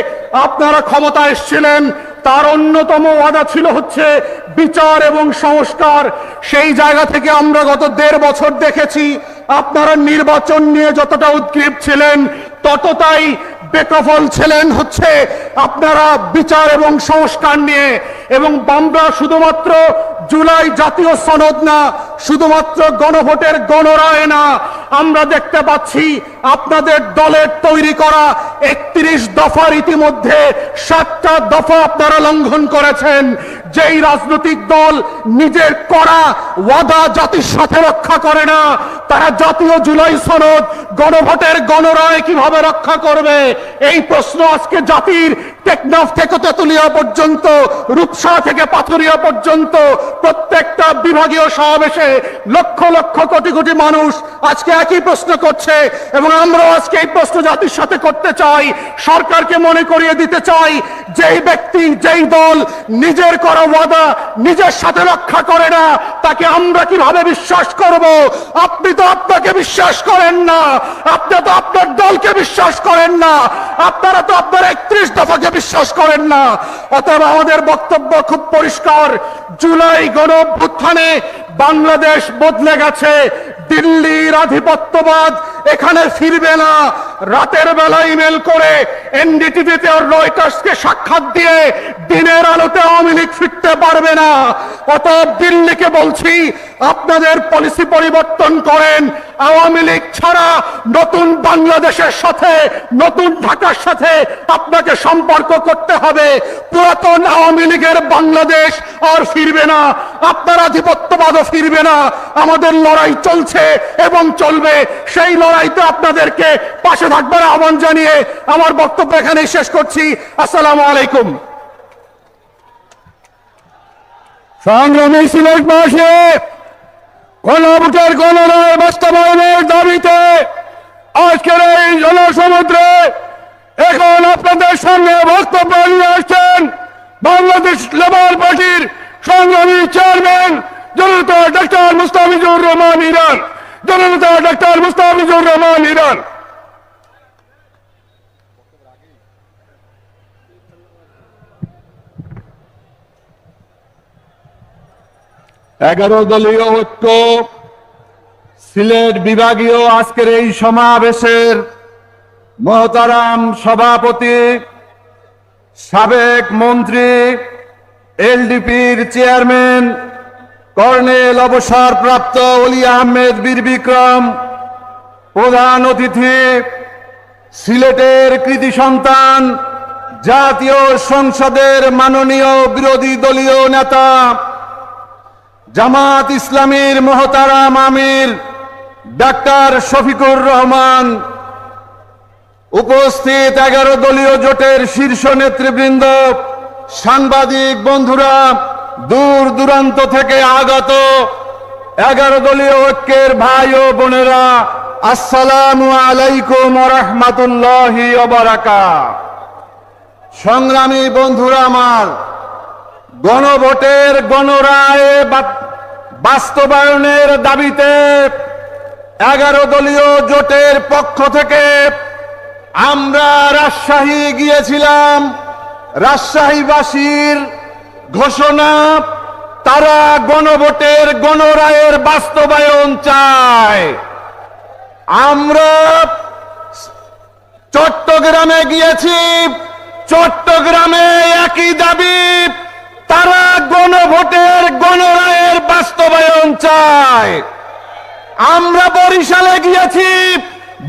আপনারা ক্ষমতা এসেছিলেন, তার অন্যতম ওয়াদা ছিল হচ্ছে বিচার এবং সংস্কার। সেই জায়গা থেকে আমরা গত 1.5 বছর দেখেছি আপনারা নির্বাচন নিয়ে যতটা উদ্গ্রীব ছিলেন ততটাই বেকফল ছিলেন হচ্ছে আপনারা বিচার এবং সংস্কার নিয়ে। এবং আমরা শুধুমাত্র জুলাই জাতীয় সনদ না, শুধুমাত্র গণভোটের গণরায় না, আমরা দেখতে পাচ্ছি আপনাদের দলের তৈরি করা 31 দফার ইতিমধ্যে 7টা দফা আপনারা লঙ্ঘন করেছেন। যেই রাজনৈতিক দল নিজের করা ওয়াদা জাতির সাথে রক্ষা করে না, তারা জাতীয় জুলাই সনদ, গণভোটের গণরায় কিভাবে রক্ষা করবে? এই প্রশ্ন আজকে জাতির টেকনাফ থেকে তেতুলিয়া পর্যন্ত, রূপসা থেকে পাথুরিয়া পর্যন্ত প্রত্যেকটা বিভাগীয় সমাবেশে লক্ষ লক্ষ কোটি কোটি মানুষ আজকে একই প্রশ্ন করছে, এবং আমরাও আজকে এই প্রশ্ন জাতির সাথে করতে চাই। সরকারকে মনে করিয়ে দিতে চাই, যেই ব্যক্তি, যেই দল নিজের করা ওয়াদা নিজের সাথে রক্ষা করে না, তাকে আমরা কিভাবে বিশ্বাস করব? আপনি তো আপনাকে বিশ্বাস করেন না, আপনি তো আপনার দলকে বিশ্বাস করেন না, আপনারা তো আপনার 31 দফাকে বিশ্বাস করেন না। অতএব আমাদের বক্তব্য খুব পরিষ্কার, জুলাই গণঅভ্যুত্থানে বাংলাদেশ বদলে গেছে। দিল্লির আধিপত্যবাদ এখানে ফিরবে না। রাতের বেলা ইমেল করে এনডিটিভিতে আর রয়টার্সকে সাক্ষাৎ দিয়ে দিনের আলোতে আওয়ামী লীগ ফিরতে পারবে না। অতএব দিল্লিকে বলছি, আপনাদের পলিসি পরিবর্তন করেন। আওয়ামী লীগ ছাড়া নতুন বাংলাদেশের সাথে, নতুন ঢাকার সাথে আপনাকে সম্পর্ক করতে হবে। পুরাতন আওয়ামী লীগের বাংলাদেশ আর ফিরবে না, আপনার আধিপত্যবাদও ফিরবে না। আমাদের লড়াই চলছে এবং চলবে, সেই লড়াইতে আপনাদেরকে পাশে থাকবার আহ্বান জানিয়ে আমার বক্তব্য এখানেই শেষ করছি। আসসালামু আলাইকুম। সংগ্রামী সিলেটবাসী, গণভোটের গণরায় বাস্তবায়নের দাবিতে আজকের এই জনসমুদ্রে এখন আপনাদের সামনে বক্তব্য নিয়ে আসছেন বাংলাদেশ লেবার পার্টির সংগ্রামী চেয়ারম্যান জননেতা ডক্টর মুস্তাফিজুর রহমান ইরান। জননেতা ডক্টর মুস্তাফিজুর রহমান ইরান। 11 দলীয় ঐক্য সিলেট বিভাগীয় আজকের এই সমাবেশের মহতারাম সভাপতি, সাবেক মন্ত্রী, এলডিপির চেয়ারম্যান কর্নেল অবসরপ্রাপ্ত অলি আহমেদ বীর বিক্রম, প্রধান অতিথি সিলেটের কৃতি সন্তান, জাতীয় সংসদের মাননীয় বিরোধী দলীয় নেতা, জামাত ইসলামীর মহতারাম আমির ডাক্তার শফিকুর রহমান, উপস্থিত 11 দলীয় জোটের শীর্ষ নেতৃবৃন্দ, সাংবাদিক বন্ধুরা, দূর দূরান্ত থেকে আগত 11 দলীয় ঐক্যের ভাই ও বোনেরা, আসসালামু আলাইকুম ওয়া রাহমাতুল্লাহি ওয়া বারাকাতুহু। সংগ্রামী বন্ধুরা আমার, গণভোটের গণরায় বাস্তবায়নের দাবিতে 11 দলীয় জোটের পক্ষ থেকে আমরা রাজশাহী গিয়েছিলাম। রাজশাহীবাসীর ঘোষণা, তারা গণভোটের গণরায়ের বাস্তবায়ন চায়। আমরা চট্টগ্রামে গিয়েছি, চট্টগ্রামে একই দাবি, তারা গণভোটের গণরায়ের বাস্তবায়ন চায়। আমরা বরিশালে গিয়েছি,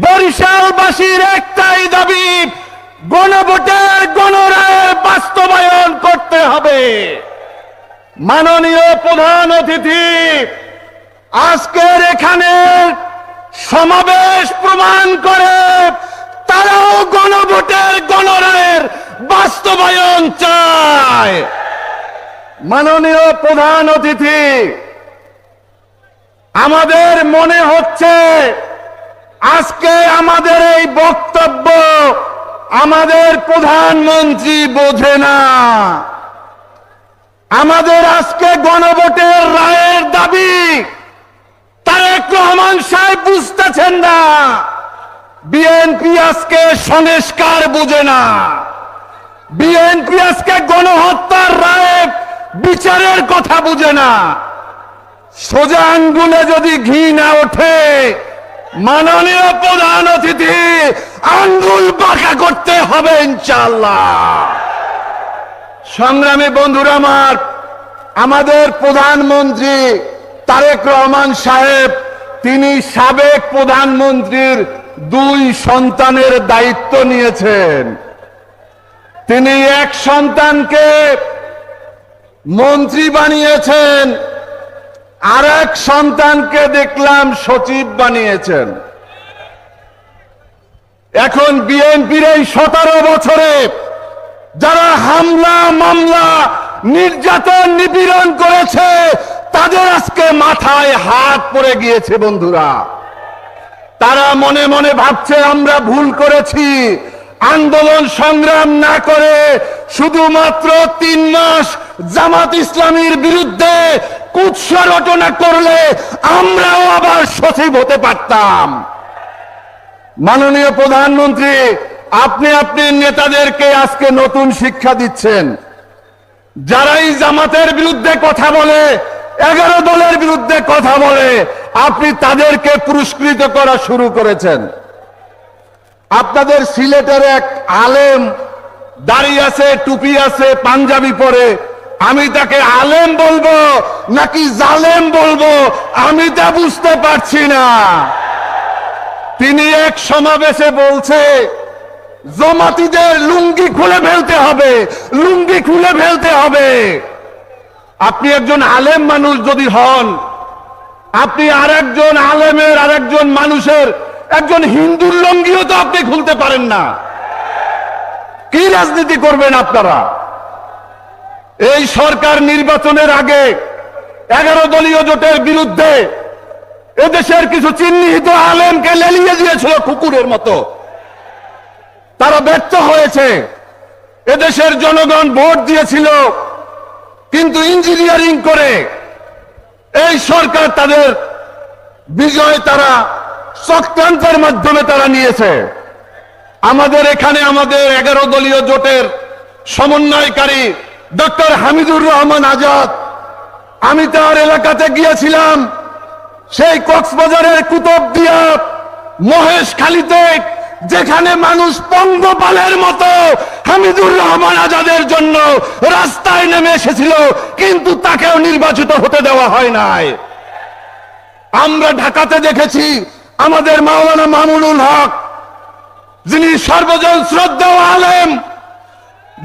বরিশালবাসীর একটাই দাবি, গণভোটের গণরায়ের বাস্তবায়ন করতে হবে। মাননীয় প্রধান অতিথি, আজকের এখানে সমাবেশ প্রমাণ করে তারাও গণভোটের গণরায়ের বাস্তবায়ন চায়। মাননীয় প্রধান অতিথি, আমাদের মনে হচ্ছে আজকে আমাদের এই বক্তব্য আমাদের প্রধানমন্ত্রী বোঝে না। আমাদের আজকে গণভোটের রায়ের দাবি তারেক রহমান সাহেব বুঝতেছেন না। বিএনপি আজকে সংস্কার বোঝে না। বিএনপি আজকে গণহত্যার রায় বিচারের কথা বুঝে না। সোজা আঙ্গুলে যদি ঘি না ওঠে, মাননীয় প্রধান অতিথি, আঙ্গুল বাঁকা করতে হবে ইনশাআল্লাহ। সংগ্রামী বন্ধুরা আমার, আমাদের প্রধানমন্ত্রী তারেক রহমান সাহেব তিনি সাবেক প্রধানমন্ত্রীর 2 সন্তানের দায়িত্ব নিয়েছেন। তিনি এক সন্তানকে মন্ত্রী বানিয়েছেন, আর এক সন্তানকে দেখলাম সচিব বানিয়েছেন। এখন বিএনপির এই 17 বছরে যারা হামলা মামলা নির্যাতন নিপীড়ন করেছে তাদের আজকে মাথায় হাত পড়ে গিয়েছে বন্ধুরা। তারা মনে মনে ভাবছে আমরা ভুল করেছি, আন্দোলন সংগ্রাম না করে শুধুমাত্র 3 মাস জামাত ইসলামীর বিরুদ্ধে কুৎসা রটনা করলে আমরাও আবার সচিব হতে পারতাম। মাননীয় প্রধানমন্ত্রী, আপনি আপনার নেতাদেরকে আজকে নতুন শিক্ষা দিচ্ছেন। যারাই জামাতের বিরুদ্ধে কথা বলে, 11 দলের বিরুদ্ধে কথা বলে, আপনি তাদেরকে পুরস্কৃত করা শুরু করেছেন। আপনাদের সিলেটের এক আলেম দাড়ি আছে, টুপি আছে, পাঞ্জাবি পরে, আমি তাকে আলেম বলবো নাকি জালেম বলবো আমি তা বুঝতে পারছি না। তিনি এক সমাবেশে বলছে জমাতিদের লুঙ্গি খুলে ফেলতে হবে, লুঙ্গি খুলে ফেলতে হবে। আপনি একজন আলেম মানুষ যদি হন, আপনি আরেকজন আলেমের, আরেকজন মানুষের, একজন হিন্দুর লুঙ্গিও তো আপনি খুলতে পারেন না। কি রাজনীতি করবেন আপনারা? এই সরকার নির্বাচনের আগে 11 দলীয় জোটের বিরুদ্ধে এদেশের কিছু চিহ্নিত আলেমকে লেলিয়ে দিয়েছিল কুকুরের মতো। তারা ব্যর্থ হয়েছে। এদেশের জনগণ ভোট দিয়েছিল, কিন্তু ইঞ্জিনিয়ারিং করে এই সরকার তাদের বিজয় তারা চক্রান্তের মাধ্যমে তারা নিয়েছে। আমাদের এখানে আমাদের 11 দলীয় জোটের সমন্বয়কারী ডক্টর হামিদুর রহমান আজাদ, আমি তার এলাকাতে গিয়েছিলাম। সেই কক্সবাজারের কুতুবদিয়া, মহেশখালীতে যেখানে মানুষ পঙ্গপালের মতো হামিদুর রহমান আজাদের জন্য রাস্তায় নেমে এসেছিল, কিন্তু তাকেও নির্বাচিত হতে দেওয়া হয় নাই। আমরা ঢাকাতে দেখেছি আমাদের মাওলানা মামুনুল হক, যিনি সর্বজন শ্রদ্ধেয় আলেম,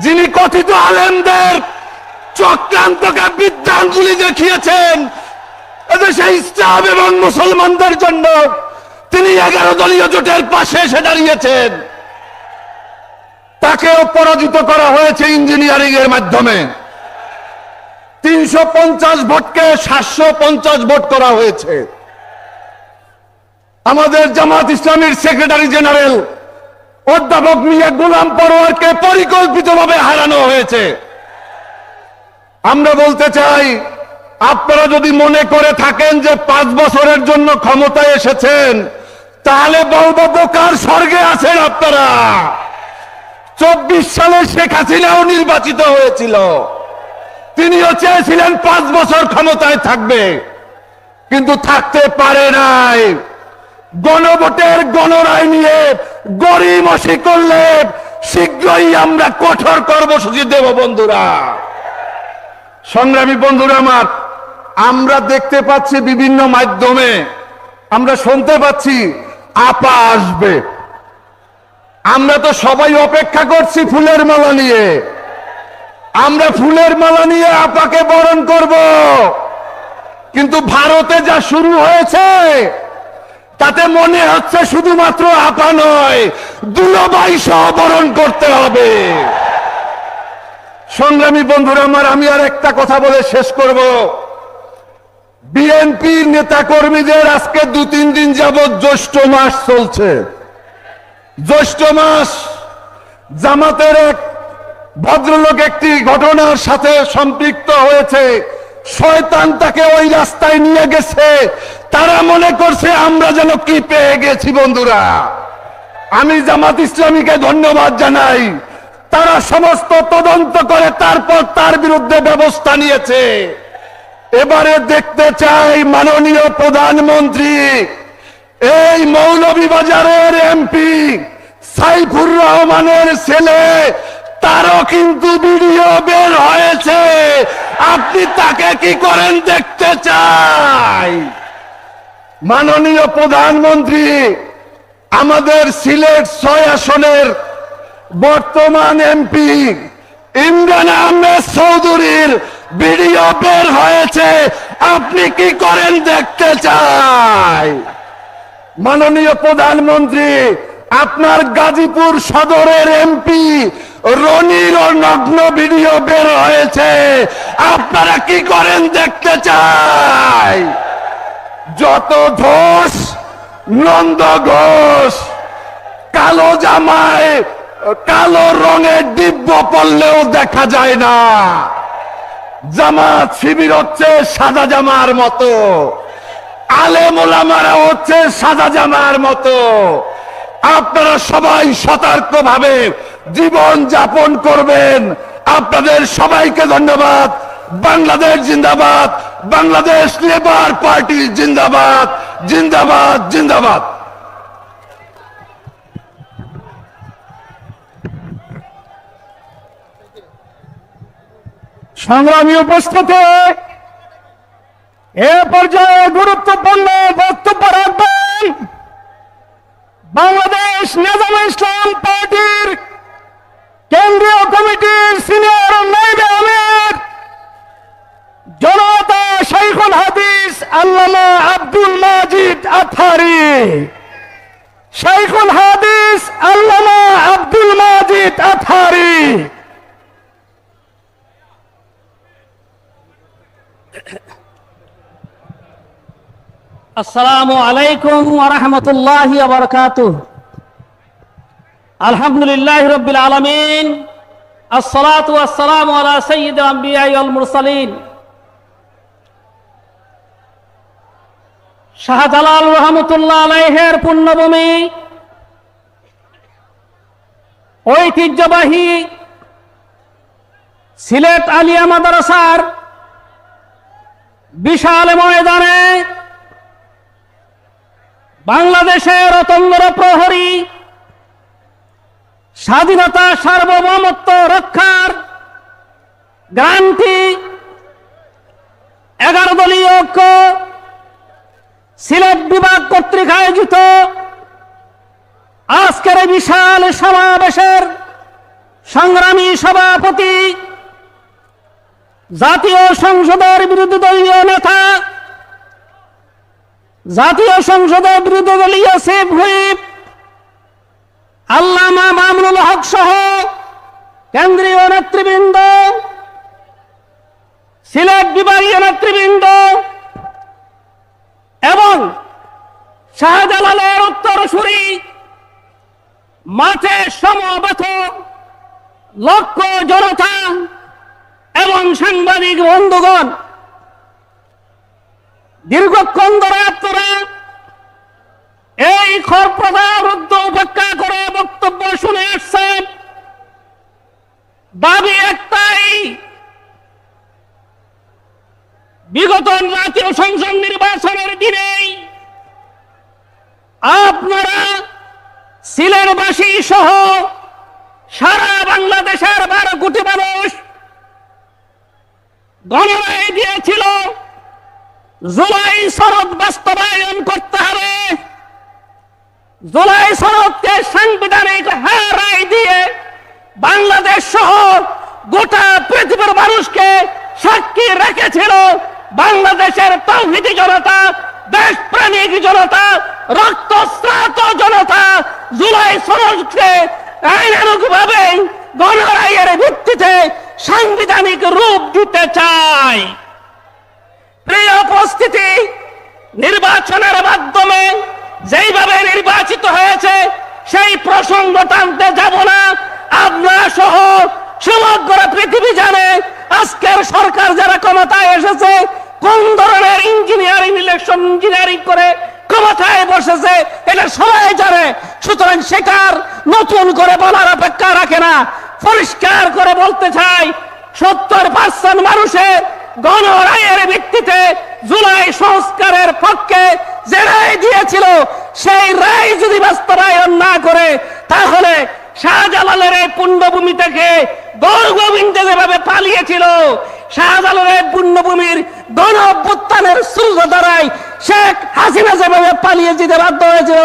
যিনি কথিত আলেমদের চক্রান্তকে বিদ্যাঙ্গুলি দেখিয়েছেন এদেশে ইসলাম এবং মুসলমানদের জন্য, তিনি 11 দলীয় জোটের পাশে এসে দাঁড়িয়েছেন। তাকেও পরাজিত করা হয়েছে ইঞ্জিনিয়ারিং এর মাধ্যমে। 350 ভোটকে 750 ভোট করা হয়েছে। আমাদের জামাত ইসলামীর সেক্রেটারি জেনারেল অধ্যাপক মিয়া গোলাম পরোয়ারকে পরিকল্পিতভাবে হারানো হয়েছে। আমরা বলতে চাই, আপনারা যদি মনে করে থাকেন যে 5 বছরের জন্য ক্ষমতায় এসেছেন, তাহলে বলবো বোকার স্বর্গে আছেন আপনারা। 24 সালে শেখ হাসিনাও নির্বাচিত হয়েছিল, তিনিও চেয়েছিলেন 5 বছর ক্ষমতায় থাকবে, কিন্তু থাকতে পারে নাই। গণভোটের গণরায় নিয়ে গড়িমসি করলে শীঘ্রই আমরা কঠোর কর্মসূচি দেব বন্ধুরা। সংগ্রামী বন্ধুরা আমার, আমরা দেখতে পাচ্ছি বিভিন্ন মাধ্যমে, আমরা শুনতে পাচ্ছি আপা আসবে। আমরা তো সবাই অপেক্ষা করছি ফুলের মালা নিয়ে। আমরা ফুলের মালা নিয়ে আপাকে বরণ করব, কিন্তু ভারতে যা শুরু হয়েছে তাতে মনে হচ্ছে শুধুমাত্র আপা নয়, দুলাভাই সহ বরণ করতে হবে। সংগ্রামী বন্ধুরা আমার, আমি আর একটা কথা বলে শেষ করব। বিএনপির নেতা কর্মীদের আজকে 2-3 দিন যাবৎ জ্যৈষ্ঠ মাস চলছে। জ্যৈষ্ঠ মাস, জামাতের এক ভদ্রলোক একটি ঘটনার সাথে সম্পৃক্ত হয়েছে, শয়তান তাকে ওই রাস্তায় নিয়ে গেছে। তারা মনে করছে আমরা যেন কি পেয়ে গেছি। বন্ধুরা, আমি জামাত ইসলামীকে ধন্যবাদ জানাই, তারা সমস্ত তদন্ত করে তারপর তার বিরুদ্ধে ব্যবস্থা নিয়েছে। এবারে দেখতে চাই মাননীয় প্রধানমন্ত্রী এই মৌলভীবাজারের এমপি সাইফুর রহমানের ছেলে, তারও কিন্তু ভিডিও বের হয়েছে, আপনি তাকে কি করেন দেখতে চাই। মাননীয় প্রধানমন্ত্রী আমাদের সিলেট 6 আসনের বর্তমান এমপি ইমরান আহমেদ চৌধুরীর ভিডিও বের হয়েছে, আপনি কি করেন দেখতে চাই। মাননীয় প্রধানমন্ত্রী আপনার গাজীপুর সদরের এমপি রনির নগ্ন ভিডিও বের হয়েছে, আপনারা কি করেন দেখতে চাই। যত ধোষ নন্দ ঘোষ কালো জামায় কালো রঙের দিব্য পড়লেও দেখা যায় না, জামাত শিবির হচ্ছে সাদা জামার মতো, আলেম ওলামারা হচ্ছে সাদা জামার মতো। আপনারা সবাই সতর্কভাবে জীবন যাপন করবেন। আপনাদের সবাইকে ধন্যবাদ। বাংলাদেশ জিন্দাবাদ, বাংলাদেশ লেবার পার্টি জিন্দাবাদ, জিন্দাবাদ, জিন্দাবাদ। সংগ্রামী উপস্থিতি, এ পর্যায়ে গুরুত্বপূর্ণ বক্তব্য রাখবেন বাংলাদেশ নেজামে ইসলাম পার্টির কেন্দ্রীয় কমিটির সিনিয়র নায়েব আমির জনতা শাইখুল হাদিস আল্লামা আব্দুল মাজিদ আথারি। শাইখুল হাদিস আল্লামা আব্দুল মাজিদ আথারি। আসসালামু আলাইকুম ওয়া রাহমাতুল্লাহি ওয়া বারাকাতুহু। আলহামদুলিল্লাহি রাব্বিল আলামিন, আসসালাতু ওয়াসসালামু আলা সাইয়্যিদিল আমবিয়া ওয়াল মুরসালিন। শাহজালাল রাহমাতুল্লাহ আলাইহির পুণ্যভূমি ঐতিহ্যবাহী সিলেট আলিয়া মাদ্রাসার বিশাল ময়দানে বাংলাদেশের অতন্দ্র প্রহরী স্বাধীনতা সার্বভৌমত্ব রক্ষার গ্রান্টি 11 দলীয় ঐক্য সিলেট বিভাগ কর্তৃক আয়োজিত আজকের এই বিশাল সমাবেশের সংগ্রামী সভাপতি, জাতীয় সংসদের বিরোধী দলীয় নেতা, জাতীয় সংসদের বিরোধী দলীয় চিফ হুইপ আল্লামা মামুনুল হক সহ কেন্দ্রীয় নেতৃবৃন্দ, সিলেট বিভাগীয় নেতৃবৃন্দ এবং শাহজালালের উত্তরসূরি মাঠে সমবেত লক্ষ জনতা এবং সাংবাদিক বন্ধুগণ, দীর্ঘক্ষণ ধরে আপনারা এই খরপ্রদাবদ্ধ উপেক্ষা করে বক্তব্য শুনে আসছেন। দাবি একটাই, বিগত জাতীয় সংসদ নির্বাচনের দিনেই আপনারা সিলেটবাসী সহ সারা বাংলাদেশের 12 কোটি মানুষ গণরায় দিয়েছিল জুলাই সনদ বাস্তবায়ন করতে হবে। জুলাই সনদকে সাংবিধানিক রায় দিয়ে বাংলাদেশ সহ গোটা পৃথিবীর মানুষকে সাক্ষী রেখেছিল বাংলাদেশের তৌহিদি জনতা, দেশপ্রেমিক জনতা, রক্তস্নাত জনতা জুলাই সনদকে আইনানুগভাবে গণরায়ের ভিত্তিতে সাংবিধানিক রূপ দিতে চায়। প্রিয় উপস্থিতি, নির্বাচনের মাধ্যমে যেইভাবে নির্বাচিত হয়েছে সেই প্রসঙ্গ টানতে যাব না। আপনারা সহ সমগ্র পৃথিবী জানে আজকের সরকার যারা ক্ষমতায় এসেছে কোন ধরনের ইলেকশন ইঞ্জিনিয়ারিং করে ক্ষমতায় বসেছে, এটা সবাই জানে। সুতরাং সেটার নতুন করে বলার অপেক্ষা রাখে না। পরিষ্কার করে বলতে চাই, 70% মানুষের গণরায়ের ভিত্তিতে জুলাই সংস্কারের পক্ষে যে রায় দিয়েছিল সেই রায় যদি বাস্তবায়ন না করে, তাহলে শাহজালালের এই পুণ্যভূমি থেকে গৌরগোবিন্দ যেভাবে পালিয়েছিল, শাহজালালের পুণ্যভূমির গণ অভ্যুত্থানের সুযোগ দ্বারাই শেখ হাসিনা যেভাবে পালিয়ে যেতে বাধ্য হয়েছিল,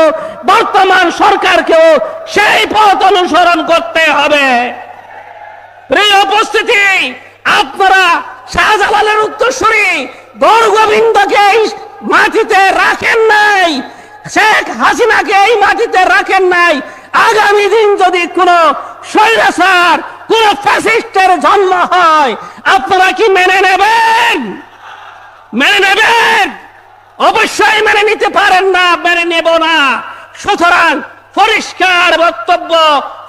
বর্তমান সরকারকেও সেই পথ অনুসরণ করতে হবে। প্রিয় উপস্থিতি, আপনারা শাহজালালের উত্তরসূরি গৌর গোবিন্দকে এই মাটিতে রাখেন নাই, শেখ হাসিনাকে এই মাটিতে রাখেন নাই। আগামী দিন যদি কোন স্বৈরাচার, কোন ফ্যাসিস্টের জন্ম হয়, আপনারা কি মেনে নেবেন? মেনে নেবেন? অবশ্যই মেনে নিতে পারেন না, মেনে নেব না। সুতরাং পরিষ্কার বক্তব্য,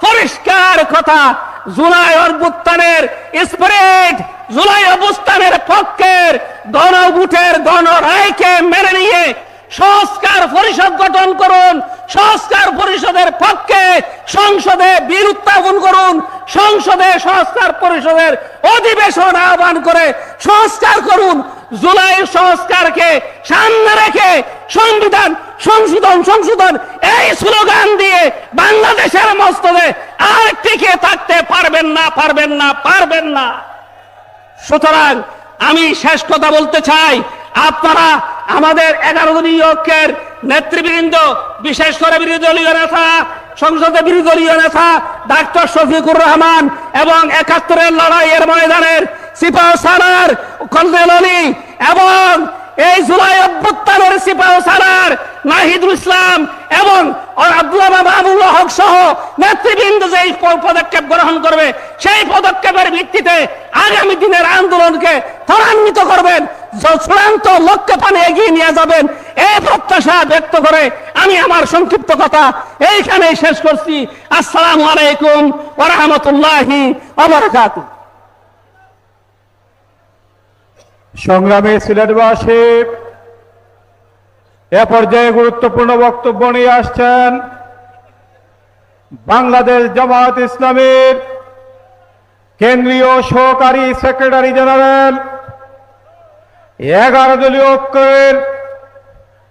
পরিষ্কার কথা, জুলাই অভ্যুত্থানের স্পিরিট, জুলাই অভ্যুত্থানের পক্ষের গণভোটের গণরায়কে মেনে নিয়ে সংস্কার পরিষদ গঠন করুন। সংস্কার পরিষদের পক্ষে সংসদে বিল উত্থাপন করুন। সংসদে সংস্কার পরিষদের অধিবেশন আহ্বান করে সংস্কার করুন। জুলাই সংস্কারকে সামনে রেখে সংবিধান সংশোধন সংশোধন এই স্লোগান দিয়ে বাংলাদেশের মস্তদে আর টিকে থাকতে পারবেন না, পারবেন না, পারবেন না। সুতরাং আমি শেষ কথা বলতে চাই, আপনারা আমাদের 11 দলীয় ঐক্যের নেতৃবৃন্দ, বিশেষ করে বিরোধী দলীয় নেতা, সংসদে বিরোধী দলীয় নেতা ডাক্তার শফিকুর রহমান এবং 71-এর লড়াইয়ের ময়দানের সিপাহসালার কর্নেল আলী এবং এই জুলাই অভ্যুত্থানের সিপাহসালার নাহিদুল ইসলাম এবং আব্দুল্লাহ মাহমুদুল হক সহ নেতৃবৃন্দ যে পদক্ষেপ গ্রহণ করবে, সেই পদক্ষেপের ভিত্তিতে আগামী দিনের আন্দোলনকে ত্বরান্বিত করবেন, চূড়ান্ত লক্ষ্য পানে এগিয়ে নিয়ে যাবেন, এই প্রত্যাশা ব্যক্ত করে আমি আমার সংক্ষিপ্ত কথা এইখানেই শেষ করছি। আসসালামু আলাইকুম ওয়া রাহমাতুল্লাহি ওয়া বারাকাতুহু। সংগ্রামী সিলেটবাসী, এ পর্যায়ে গুরুত্বপূর্ণ বক্তব্য নিয়ে আসছেন বাংলাদেশ জামায়াত ইসলামীর কেন্দ্রীয় সহকারী সেক্রেটারি জেনারেল, 11 দলীয় ঐক্যের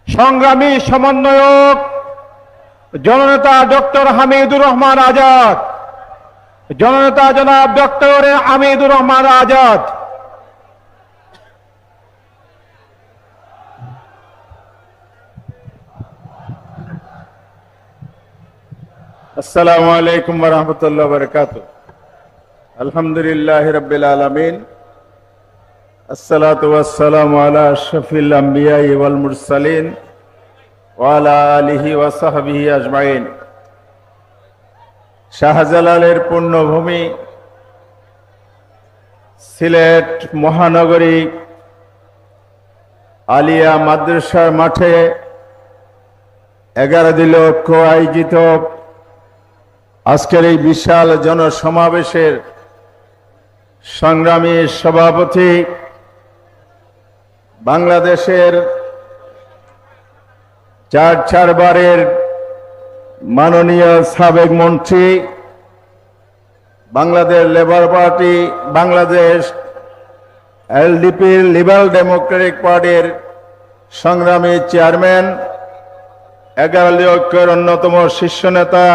সংগ্রামী সমন্বয়ক জননেতা ডক্টর হামিদুর রহমান আজাদ, জননেতা জনাব ডক্টর হামিদুর রহমান আজাদ। আসসালামু আলাইকুম ওয়া রাহমাতুল্লাহি ওয়া বারাকাতুহু। আলহামদুলিল্লাহি রাব্বিল আলামিন, আসসালাতু ওয়াসসালামু আলা আশরাফিল আমবিয়া ওয়াল মুরসালিন ওয়া আলা আলিহি ওয়া সাহবিহি আজমাইন। শাহজালালের পুণ্যভূমি সিলেট মহানগরী আলিয়া মাদ্রাসার মাঠে 11 দলীয় ঐক্য আয়োজিত আজকের এই বিশাল জনসমাবেশের সংগ্রামী সভাপতি, বাংলাদেশের 4 বারের মাননীয় সাবেক মন্ত্রী, Bangladesh labour party, Bangladesh LDP liberal Democratic পার্টির সংগ্রামী চেয়ারম্যান, 11 দলীয় ঐক্যের অন্যতম শীর্ষ নেতা,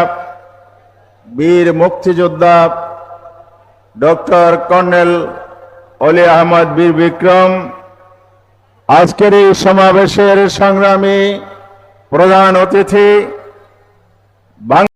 বীর মুক্তিযোদ্ধা ডক্টর কর্নেল অলি আহমদ বীর বিক্রম, আজকের এই সমাবেশের সংগ্রামী প্রধান অতিথি,